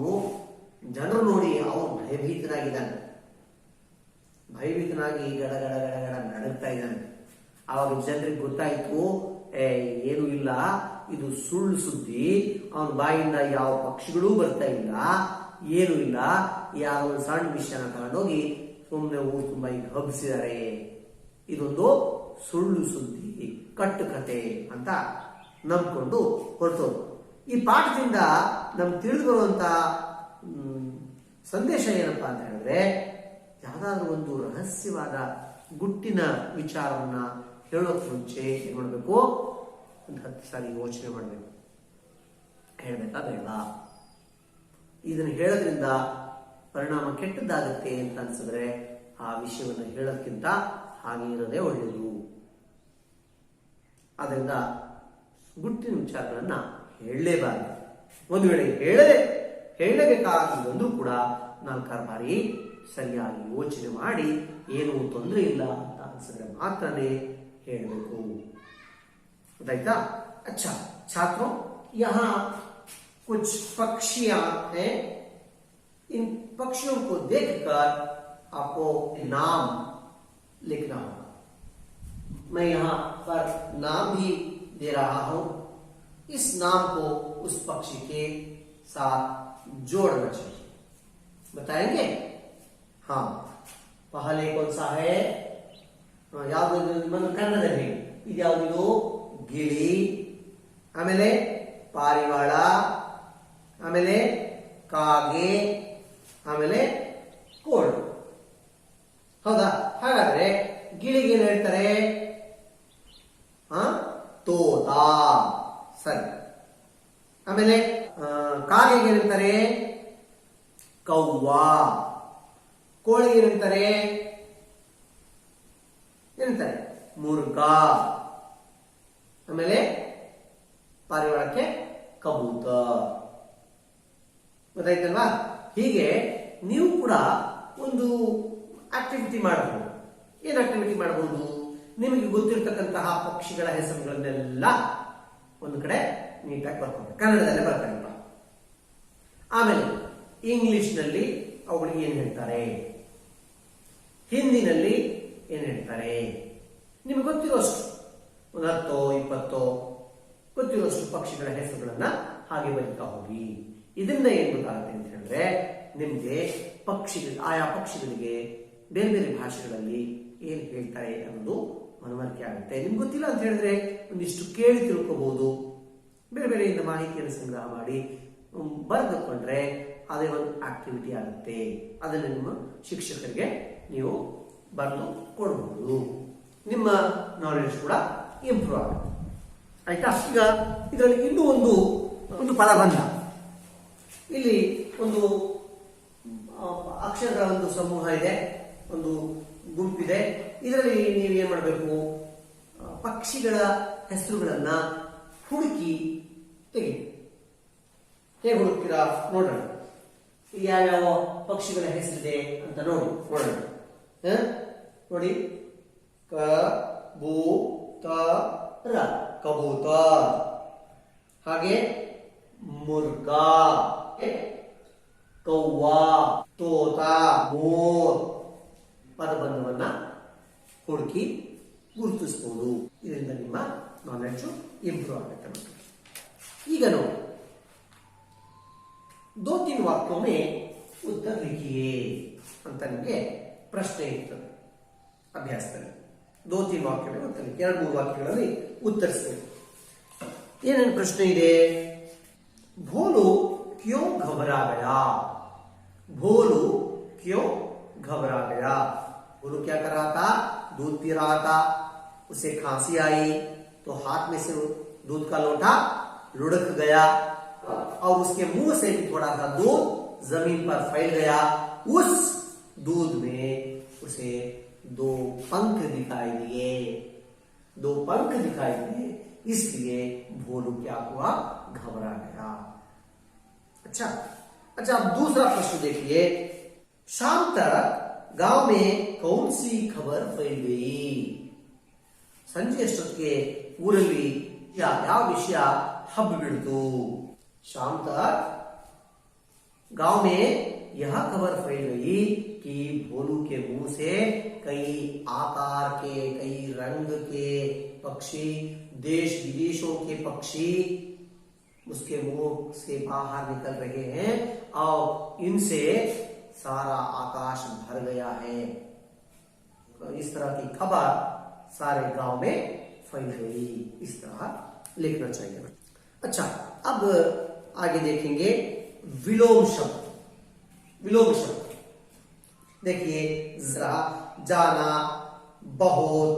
ಜನರು ನೋಡಿ ಅವನು ಭಯಭೀತನಾಗಿ ಗಡ ಗಡ ಗಡ ಗಡ ನಡುತ್ತಾ ಇದ್ದಾನೆ. ಆವಾಗ ಜನರಿಗೆ ಗೊತ್ತಾಯ್ತು, ಏನು ಇಲ್ಲ, ಇದು ಸುಳ್ಳು ಸುದ್ದಿ. ಅವನ ಬಾಯಿಂದ ಯಾವ ಪಕ್ಷಿಗಳೂ ಬರ್ತಾ ಇಲ್ಲ, ಏನು ಇಲ್ಲ, ಯಾವ ಸಣ್ಣ ವಿಷಯನ ತಗೊಂಡೋಗಿ ಸುಮ್ಮನೆ ಊರು ತುಂಬಾ ಈಗ ಹಬ್ಬಿಸಿದ್ದಾರೆ. ಇದೊಂದು ಸುಳ್ಳು ಸುದ್ದಿ, ಕಟ್ಟುಕತೆ ಅಂತ ನಂಬ್ಕೊಂಡು ಹೊರಟೋದು. ಈ ಪಾಠದಿಂದ ನಮ್ಗೆ ತಿಳಿದು ಬರುವಂತ ಸಂದೇಶ ಏನಪ್ಪಾ ಅಂತ ಹೇಳಿದ್ರೆ, ಯಾವ್ದಾದ್ರು ಒಂದು ರಹಸ್ಯವಾದ ಗುಟ್ಟಿನ ವಿಚಾರವನ್ನ ಹೇಳೋಕ್ ಮುಂಚೆ ಏನ್ ಮಾಡ್ಬೇಕು, ಒಂದು 10 ಸಾರಿ ಯೋಚನೆ ಮಾಡ್ಬೇಕು. ಹೇಳ್ಬೇಕಾ ಬೇಡವಾ, ಇದನ್ನು ಹೇಳೋದ್ರಿಂದ ಪರಿಣಾಮ ಕೆಟ್ಟದ್ದಾಗತ್ತೆ ಅಂತ ಅನ್ಸಿದ್ರೆ ಆ ವಿಷಯವನ್ನು ಹೇಳೋದ್ಕಿಂತ ಹಾಗೆ ಇರೋದೇ ಒಳ್ಳೆಯದು. ಅದರಿಂದ ಗುಟ್ಟಿನ ವಿಚಾರಗಳನ್ನ ಹೇಳಲೇಬಾರದು. ಒಂದು ವೇಳೆ ಹೇಳಬೇಕಾಗಿದ್ದಂದ್ರೂ ಕೂಡ 4 ಬಾರಿ ಸರಿಯಾಗಿ ಯೋಚನೆ ಮಾಡಿ ಏನೂ ತೊಂದರೆ ಇಲ್ಲ ಅಂತ ಅನ್ಸಿದ್ರೆ ಮಾತ್ರನೇ ಹೇಳಬೇಕು. ಗೊತ್ತಾಯ್ತಾ? अच्छा छात्रों, यहाँ कुछ पक्षियां हैं. इन पक्षियों को देखकर आपको नाम लिखना होगा. मैं यहाँ पर नाम भी दे रहा हूं. इस नाम को उस पक्षी के साथ जोड़ना चाहिए. बताएंगे? हाँ, पहले कौन सा है? ಯಾವುದು ಕನ್ನಡದಲ್ಲಿ ಇದ್ಯಾವುದು? ಗಿಳಿ, ಆಮೇಲೆ ಪಾರಿವಾಳ, ಆಮೇಲೆ ಕಾಗೆ, ಆಮೇಲೆ ಕೋಳಿ. ಹೌದಾ? ಹಾಗಾದ್ರೆ ಗಿಳಿಗೆ ಏನ್ ಹೇಳ್ತಾರೆ? ತೋತ. ಸರಿ. ಆಮೇಲೆ ಕಾಗೆಗೆ ಏನಂತಾರೆ? ಕವ್ವ. ಕೋಳಿಗೆ ಏನಂತಾರೆ? ಮುರ್ಗ. ಆಮೇಲೆ ಪಾರಿವಾಳಕ್ಕೆ ಕಬೂತರ್. ಗೊತ್ತಾಯ್ತಲ್ವಾ? ಹೀಗೆ ನೀವು ಕೂಡ ಒಂದು ಆಕ್ಟಿವಿಟಿ ಮಾಡಬಹುದು. ಏನ್ ಆಕ್ಟಿವಿಟಿ ಮಾಡಬಹುದು? ನಿಮಗೆ ಗೊತ್ತಿರತಕ್ಕಂತಹ ಪಕ್ಷಿಗಳ ಹೆಸರುಗಳನ್ನೆಲ್ಲ ಒಂದು ಕಡೆ ನೀಟಾಗಿ ಬರ್ಕೊಂಡು ಕನ್ನಡದಲ್ಲೇ ಬರ್ತಾರೆ. ಆಮೇಲೆ ಇಂಗ್ಲಿಷ್ ನಲ್ಲಿ ಅವುಗಳಿಗೆ ಏನ್ ಹೇಳ್ತಾರೆ, ಹಿಂದಿನಲ್ಲಿ ಏನ್ ಹೇಳ್ತಾರೆ, ನಿಮ್ಗೆ ಗೊತ್ತಿರೋಷ್ಟು ಒಂದು 10 20 ಗೊತ್ತಿರೋಷ್ಟು ಪಕ್ಷಿಗಳ ಹೆಸರುಗಳನ್ನ ಹಾಗೆ ಬರೀತಾ ಹೋಗಿ. ಇದರಿಂದ ಏನ್ ಗೊತ್ತಾಗುತ್ತೆ ಅಂತ ಹೇಳಿದ್ರೆ, ನಿಮ್ಗೆ ಆಯಾ ಪಕ್ಷಿಗಳಿಗೆ ಬೇರೆ ಬೇರೆ ಭಾಷೆಗಳಲ್ಲಿ ಏನ್ ಹೇಳ್ತಾರೆ ಅನ್ನೋದು ಮನವರಿಕೆ ಆಗುತ್ತೆ. ನಿಮ್ಗೆ ಗೊತ್ತಿಲ್ಲ ಅಂತ ಹೇಳಿದ್ರೆ ಒಂದಿಷ್ಟು ಕೇಳಿ ತಿಳ್ಕೋಬಹುದು. ಬೇರೆ ಬೇರೆಯಿಂದ ಮಾಹಿತಿಯನ್ನು ಸಂಗ್ರಹ ಮಾಡಿ ಬರೆದುಕೊಂಡ್ರೆ ಅದೇ ಒಂದು ಆಕ್ಟಿವಿಟಿ ಆಗುತ್ತೆ. ಅದನ್ನು ನಿಮ್ಮ ಶಿಕ್ಷಕರಿಗೆ ನೀವು ಬರೆದು ಕೊಡಬಹುದು. ನಿಮ್ಮ ನಾಲೆಡ್ಜ್ ಕೂಡ ಇಂಪ್ರೂವ್ ಆಗುತ್ತೆ. ಆಯ್ತಾ? ಈಗ ಇದರಲ್ಲಿ ಇನ್ನೂ ಒಂದು ಪದ ಬಂದ. ಇಲ್ಲಿ ಒಂದು ಅಕ್ಷರಗಳ ಒಂದು ಸಮೂಹ ಇದೆ, ಒಂದು ಗುಂಪಿದೆ. ಇದರಲ್ಲಿ ನೀವು ಏನ್ ಮಾಡಬೇಕು? ಪಕ್ಷಿಗಳ ಹೆಸರುಗಳನ್ನ ಹುಡುಕಿ ತೆಗಿ. ಹೇಗೆ ಹುಡುಕ್ತೀರಾ ನೋಡೋಣ. ಯಾವ್ಯಾವ ಪಕ್ಷಿಗಳ ಹೆಸರಿದೆ ಅಂತ ನೋಡೋಣ. ನೋಡಿ, ಕಬೂತರ, ಕಬೂತರ್. ಹಾಗೆ ಮುರ್ಗಾ, ಕೌವಾ, ತೋತ, ಮೋರ್ ಪದಬಂಧವನ್ನ ಹುಡುಕಿ ಗುರುತಿಸಬಹುದು. ಇದರಿಂದ ನಿಮ್ಮ ನಾಲೆಡ್ಜ್ ಇಂಪ್ರೂವ್ ಆಗುತ್ತೆ ಮಕ್ಕಳು. ಈಗ ನೋಡಿ, 2-3 वाक्यों में उत्तर लिखिए ಅಂತ ನಿಮಗೆ ಪ್ರಶ್ನೆ ಇರ್ತದೆ ಅಭ್ಯಾಸದಲ್ಲಿ. 2-3 ವಾಕ್ಯ ಉತ್ತರ ಲಿಖಿ. 2-3 ವಾಕ್ಯಗಳಲ್ಲಿ ಉತ್ತರಿಸಬೇಕು. ಏನೇನು ಪ್ರಶ್ನೆ ಇದೆ? भोलू क्यों घबरा गया? भोलू क्यों घबरा गया? भोलू क्या कर रहा था? दूध पी रहा था. उसे खांसी आई तो हाथ में से दूध का लोटा लुढ़क गया और उसके मुंह से भी थोड़ा सा दूध जमीन पर फैल गया. उस दूध में उसे 2 पंख दिखाई दिए. 2 पंख दिखाई दिए, इसलिए भोलू क्या हुआ? घबरा गया. अच्छा, अब दूसरा प्रश्न देखिए. शाम तक गांव में कौन सी खबर फैल गई? ಸಂಜೆ ಅಷ್ಟೊತ್ತಿಗೆ ಊರಲ್ಲಿ ಯಾವ ವಿಷಯ ಹಬ್ಬಿಬಿಡ್ತು? शाम तक गांव में यह खबर फैल गई कि भोलू के मुंह से कई आकार के, कई रंग के पक्षी, देश विदेशों के पक्षी उसके मुंह से बाहर निकल रहे हैं और इनसे सारा आकाश भर गया है. इस तरह की खबर सारे गांव में फैल गई. इस तरह लिखना चाहिए. अच्छा, अब आगे देखेंगे विलोम शब्द. विलोम शब्द देखिए, जरा, जाना, बहुत,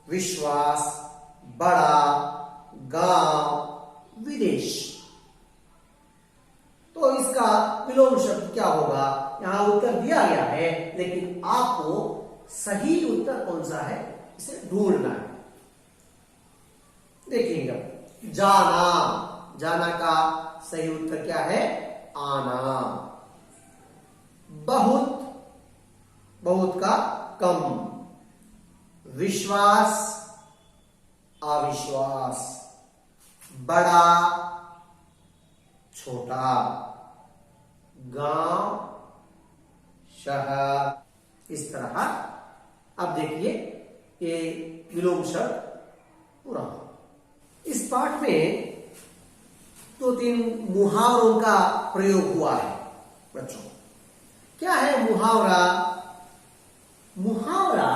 विश्वास, बड़ा, गांव, विदेश. तो इसका विलोम शब्द क्या होगा? यहां उत्तर दिया गया है, लेकिन आपको सही उत्तर कौन सा है इसे ढूंढना है. देखिएगा, जाना, जाना का सही उत्तर क्या है? आना. बहुत, बहुत का कम. विश्वास, अविश्वास. बड़ा, छोटा. गांव, शहर. इस तरह अब देखिए ये विलोम शब्द पूरा. इस पाठ में 2-3 मुहावरों का प्रयोग हुआ है बच्चों. क्या है मुहावरा? मुहावरा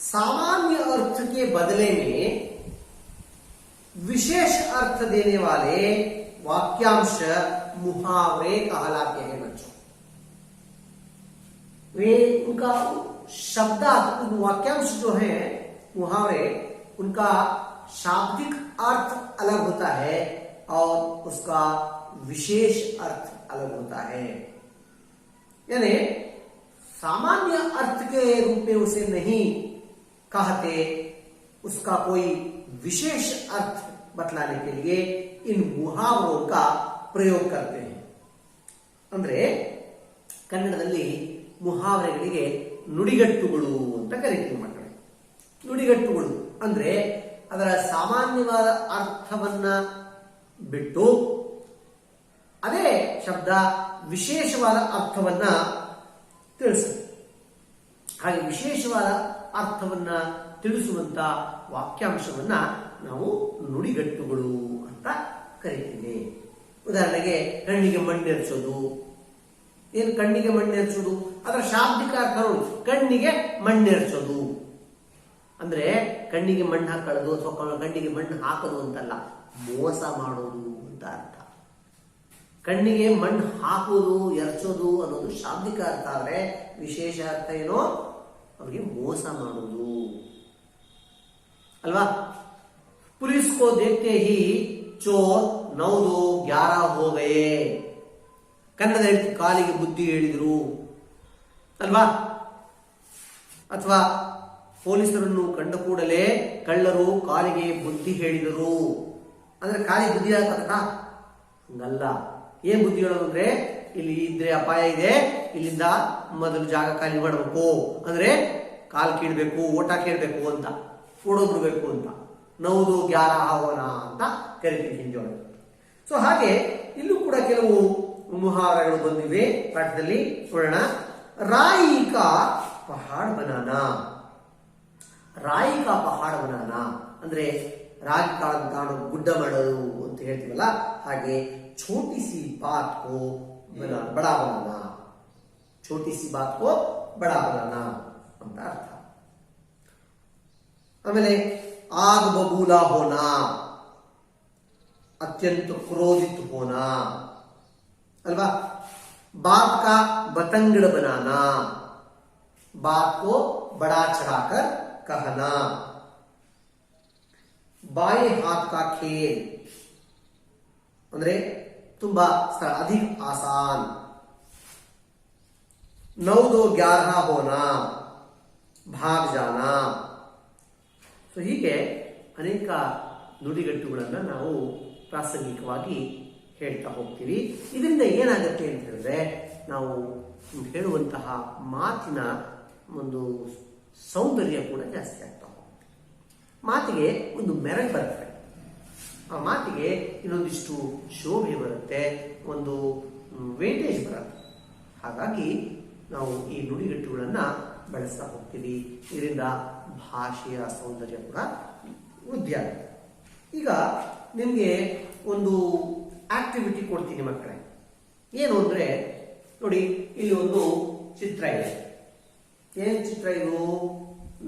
सामान्य अर्थ के बदले में विशेष अर्थ देने वाले वाक्यांश मुहावरे कहलाते हैं बच्चों. वे उनका शब्दार्थ, वाक्यांश जो है मुहावरे, उनका शाब्दिक अर्थ अलग होता है और उसका विशेष अर्थ अलग होता है. यानी सामान्य अर्थ के रूप में उसे नहीं कहते, उसका कोई विशेष अर्थ बतलाने के लिए इन मुहावरों का प्रयोग करते हैं. ಅಂದ್ರೆ ಕನ್ನಡದಲ್ಲಿ ಮುಹಾವರೆಗಳಿಗೆ ನುಡಿಗಟ್ಟುಗಳು ಅಂತ ಕರೀತೀವಿ ಮಕ್ಕಳೇ. ನುಡಿಗಟ್ಟುಗಳು ಅಂದ್ರೆ ಅದರ ಸಾಮಾನ್ಯವಾದ ಅರ್ಥವನ್ನ ಬಿಟ್ಟು ಅದೇ ಶಬ್ದ ವಿಶೇಷವಾದ ಅರ್ಥವನ್ನ ತಿಳಿಸುತ್ತೆ. ಹಾಗೆ ವಿಶೇಷವಾದ ಅರ್ಥವನ್ನ ತಿಳಿಸುವಂತ ವಾಕ್ಯಾಂಶವನ್ನ ನಾವು ನುಡಿಗಟ್ಟುಗಳು ಅಂತ ಕರೀತೀವಿ. ಉದಾಹರಣೆಗೆ ಕಣ್ಣಿಗೆ ಮಣ್ಣೆರಚೋದು. ಏನು ಕಣ್ಣಿಗೆ ಮಣ್ಣೆರಚೋದು? ಅದರ ಶಾಬ್ದಿಕ ಅರ್ಥ ನೋಡಿ, ಕಣ್ಣಿಗೆ ಮಣ್ಣೆರಚೋದು ಅಂದ್ರೆ ಕಣ್ಣಿಗೆ ಮಣ್ಣು ಹಾಕೊಳ್ಳೋದು ಅಥವಾ ಕಣ್ಣಿಗೆ ಮಣ್ಣು ಹಾಕೋದು ಅಂತಲ್ಲ, ಮೋಸ ಮಾಡೋದು ಅಂತ ಅರ್ಥ. ಕಣ್ಣಿಗೆ ಮಣ್ಣು ಹಾಕೋದು, ಎರಚೋದು ಅನ್ನೋದು ಶಾಬ್ದಿಕ ಅರ್ಥ. ಆದ್ರೆ ವಿಶೇಷ ಅರ್ಥ ಏನೋ, ಅವ್ರಿಗೆ ಮೋಸ ಮಾಡೋದು ಅಲ್ವಾ. पुलिस को देखते ही चोर 9-11 हो गए. ಕನ್ನಡ ಹೇಳ್ತಿ ಕಾಲಿಗೆ ಬುದ್ಧಿ ಹೇಳಿದ್ರು ಅಲ್ವಾ. ಅಥವಾ ಪೊಲೀಸರನ್ನು ಕಂಡ ಕೂಡಲೇ ಕಳ್ಳರು ಕಾಲಿಗೆ ಬುದ್ಧಿ ಹೇಳಿದರು ಅಂದ್ರೆ ಕಾಲಿಗೆ ಬುದ್ಧಿ ಆಗ್ತಕ್ಕ ಹಂಗಲ್ಲ. ಏನ್ ಬುದ್ಧಿ ಹೇಳೋದು ಅಂದ್ರೆ, ಇಲ್ಲಿ ಇದ್ರೆ ಅಪಾಯ ಇದೆ, ಇಲ್ಲಿಂದ ಮೊದಲು ಜಾಗ ಖಾಲಿ ಮಾಡಬೇಕು ಅಂದ್ರೆ ಕಾಲ್ ಕೀಳ್ಬೇಕು, ಓಟ ಕೇಳ್ಬೇಕು ಅಂತ, ಓಡೋಗ್ಬಿಡ್ಬೇಕು ಅಂತ. 9-11 ಆಗೋಣ ಅಂತ ಕರಿತೀವಿ ಹಿಂದಿ ಒಳಗೆ. ಸೊ ಹಾಗೆ ಇಲ್ಲೂ ಕೂಡ ಕೆಲವು ಮುಹಾವರೆಗಳು ಬಂದಿವೆ ಪಾಠದಲ್ಲಿ ನೋಡೋಣ. ರಾಯಿ ಕಾ ಪಹಾಡ್ ಬನಾನಾ. ರಾಯಿ ಕಾ ಪಹಾಡ್ ಬನಾನಾ ಅಂದ್ರೆ ರಾಗಿ ಕಾಳನ್ನು ತಾನು ಗುಡ್ಡ ಮಾಡೋದು ಅಂತ ಹೇಳ್ತೀವಲ್ಲ, ಹಾಗೆ ಛೋಟಿ ಸಿ ಬಾತ್ ಕೋ ಬಡಾ ಬನಾನಾ. ಛೋಟಿ ಸಿ ಬಾತ್ ಕೋ ಬಡಾ ಬನಾನಾ ಅಂತ ಅರ್ಥ. ಆಮೇಲೆ ಆಗ್ ಬಬೂಲಾ ಹೋನಾ, अत्यंत क्रोधित होना अल्वा. बात का बतंगड़ बनाना, बात को बड़ा चढ़ाकर कहना. बाएं हाथ का खेल ಅಂದ್ರೆ ತುಂಬಾ अधिक आसान. 9-2-11 होना, भाग जाना. ಸೊ ಹೀಗೆ ಅನೇಕ ನುಡಿಗಟ್ಟುಗಳನ್ನು ನಾವು ಪ್ರಾಸಂಗಿಕವಾಗಿ ಹೇಳ್ತಾ ಹೋಗ್ತೀವಿ. ಇದರಿಂದ ಏನಾಗುತ್ತೆ ಅಂತ ಹೇಳಿದ್ರೆ ನಾವು ಹೇಳುವಂತಹ ಮಾತಿನ ಒಂದು ಸೌಂದರ್ಯ ಕೂಡ ಜಾಸ್ತಿ ಆಗ್ತಾ ಹೋಗುತ್ತೆ. ಮಾತಿಗೆ ಒಂದು ಮೆರಗು ಬರುತ್ತೆ, ಆ ಮಾತಿಗೆ ಇನ್ನೊಂದಿಷ್ಟು ಶೋಭೆ ಬರುತ್ತೆ, ಒಂದು ವೇಟೇಜ್ ಬರುತ್ತೆ. ಹಾಗಾಗಿ ನಾವು ಈ ನುಡಿಗಟ್ಟುಗಳನ್ನು ಬಳಸ್ತಾ ಹೋಗ್ತೀವಿ. ಇದರಿಂದ ಭಾಷೆಯ ಸೌಂದರ್ಯ ಕೂಡ ವೃದ್ಧಿ ಆಗುತ್ತೆ. ಈಗ ನಿಮಗೆ ಒಂದು ಆಕ್ಟಿವಿಟಿ ಕೊಡ್ತೀನಿ ಮಕ್ಕಳೇ. ಏನು ಅಂದ್ರೆ ನೋಡಿ, ಇಲ್ಲಿ ಒಂದು ಚಿತ್ರ ಇದೆ. ಏನು ಚಿತ್ರ ಇದು?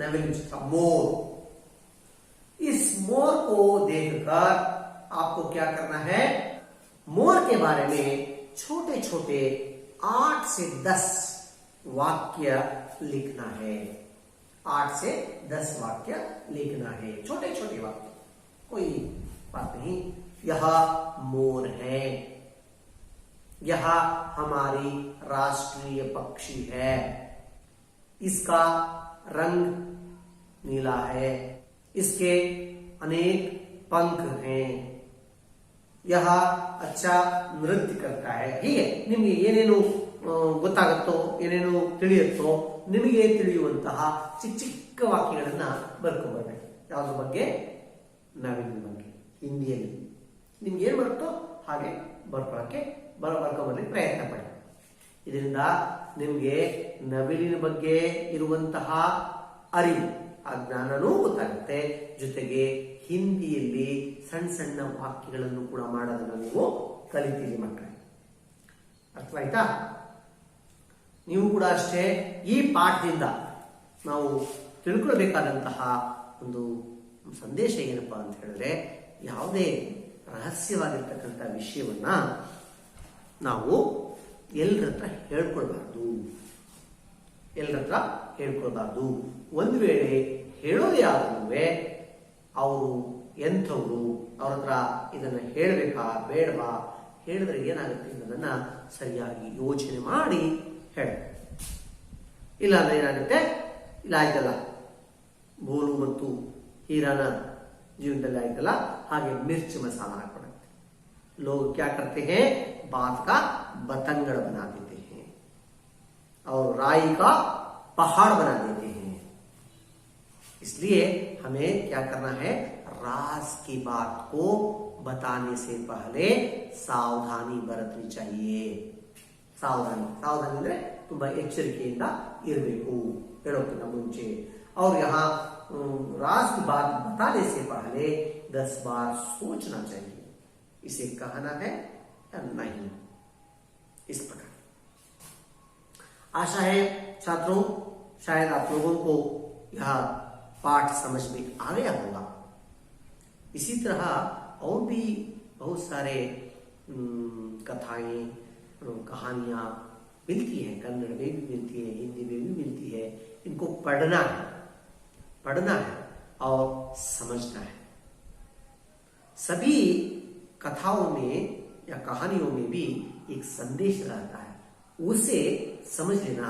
ನವಿಲಿನ ಚಿತ್ರ, मोर. इस मोर को देखकर आपको क्या करना है? मोर के बारे में छोटे छोटे 8 से 10 वाक्य लिखना है. 8 से 10 वाक्य लिखना है, छोटे छोटे वाक्य, कोई बात नहीं. यह मोर है, यह हमारी राष्ट्रीय पक्षी है, इसका रंग नीला है, इसके अनेक पंख हैं, यह अच्छा ನೃತ್ಯ करता है. ಹೀಗೆ ನಿಮಗೆ ಏನೇನು ಗೊತ್ತಾಗುತ್ತೋ, ಏನೇನು ತಿಳಿಯುತ್ತೋ, ನಿಮಗೆ ತಿಳಿಯುವಂತಹ ಚಿಕ್ಕ ಚಿಕ್ಕ ವಾಕ್ಯಗಳನ್ನ ಬರ್ಕೊಂಡ್ಬರ್ಬೇಕು. ಯಾವುದ್ರ ಬಗ್ಗೆ? ನವಿಲಿನ ಬಗ್ಗೆ. ಹಿಂದಿಯಲ್ಲಿ ನಿಮ್ಗೆ ಏನ್ ಬರುತ್ತೋ ಹಾಗೆ ಬರ್ಕೊಂಡ್ಬರ್ಲಿಕ್ಕೆ ಪ್ರಯತ್ನ ಪಡಿ. ಇದರಿಂದ ನಿಮ್ಗೆ ನವಿಲಿನ ಬಗ್ಗೆ ಇರುವಂತಹ ಅರಿವು, ಆ ಜ್ಞಾನನೂ ಗೊತ್ತಾಗುತ್ತೆ. ಜೊತೆಗೆ ಹಿಂದಿಯಲ್ಲಿ ಸಣ್ಣ ಸಣ್ಣ ವಾಕ್ಯಗಳನ್ನು ಕೂಡ ಮಾಡೋದನ್ನ ನೀವು ಕಲಿತೀರಿ ಮಕ್ಕಳೇ. ಅರ್ಥವಾಯ್ತಾ? ನೀವು ಕೂಡ ಅಷ್ಟೇ ಈ ಪಾಠದಿಂದ ನಾವು ತಿಳ್ಕೊಳ್ಬೇಕಾದಂತಹ ಒಂದು ಸಂದೇಶ ಏನಪ್ಪಾ ಅಂತ ಹೇಳಿದ್ರೆ, ಯಾವುದೇ ರಹಸ್ಯವಾಗಿರ್ತಕ್ಕಂಥ ವಿಷಯವನ್ನ ನಾವು ಎಲ್ಲರ ಹತ್ರ ಹೇಳ್ಕೊಳ್ಬಾರ್ದು. ಒಂದು ವೇಳೆ ಹೇಳೋದೇ ಆದ್ರೂ ಅವರು ಎಂಥವ್ರು, ಅವ್ರ ಹತ್ರ ಇದನ್ನ ಹೇಳಬೇಕಾ ಬೇಡವಾ, ಹೇಳಿದ್ರೆ ಏನಾಗುತ್ತೆ ಅನ್ನೋದನ್ನ ಸರಿಯಾಗಿ ಯೋಚನೆ ಮಾಡಿ ಹೇಳ. ಇಲ್ಲ ಅಂದ್ರೆ ಏನಾಗುತ್ತೆ? ಇಲ್ಲ ಆಯ್ತಲ್ಲ, ಬೋಲು ಮತ್ತು ಹೀರಾನ ಜೀವನದಲ್ಲಿ ಆಯ್ತಲ್ಲ, ಹಾಗೆ ಮಿರ್ಚ್ ಮಸಾಲ ಹಾಕೊಡುತ್ತೆ. लोग क्या करते हैं? बात का बतंगड़ बना देते हैं और राई का पहाड़ बना देते हैं. इसलिए हमें क्या करना है? राज की बात को बताने से पहले सावधानी बरतनी चाहिए. सावधानी ಅಂದ್ರೆ ತುಂಬಾ ಎಚ್ಚರಿಕೆಯಿಂದ ಇರಬೇಕು ಹೇಳೋಕ್ಕಿಂತ ಮುಂಚೆ. और यहाँ राज की बात बताने से पहले 10 बार सोचना चाहिए, इसे कहना है या नहीं. इस प्रकार आशा है छात्रों, शायद आप लोगों को यह पाठ समझ में आ गया होगा. इसी तरह और भी बहुत सारे कथाएं, कहानियां मिलती है, कन्नड़ में भी मिलती है, हिंदी में भी मिलती है. इनको पढ़ना है और समझना है. सभी कथाओं में या कहानियों में भी एक संदेश रहता है, उसे समझ लेना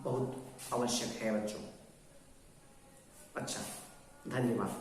बहुत आवश्यक है बच्चों. अच्छा, धन्यवाद.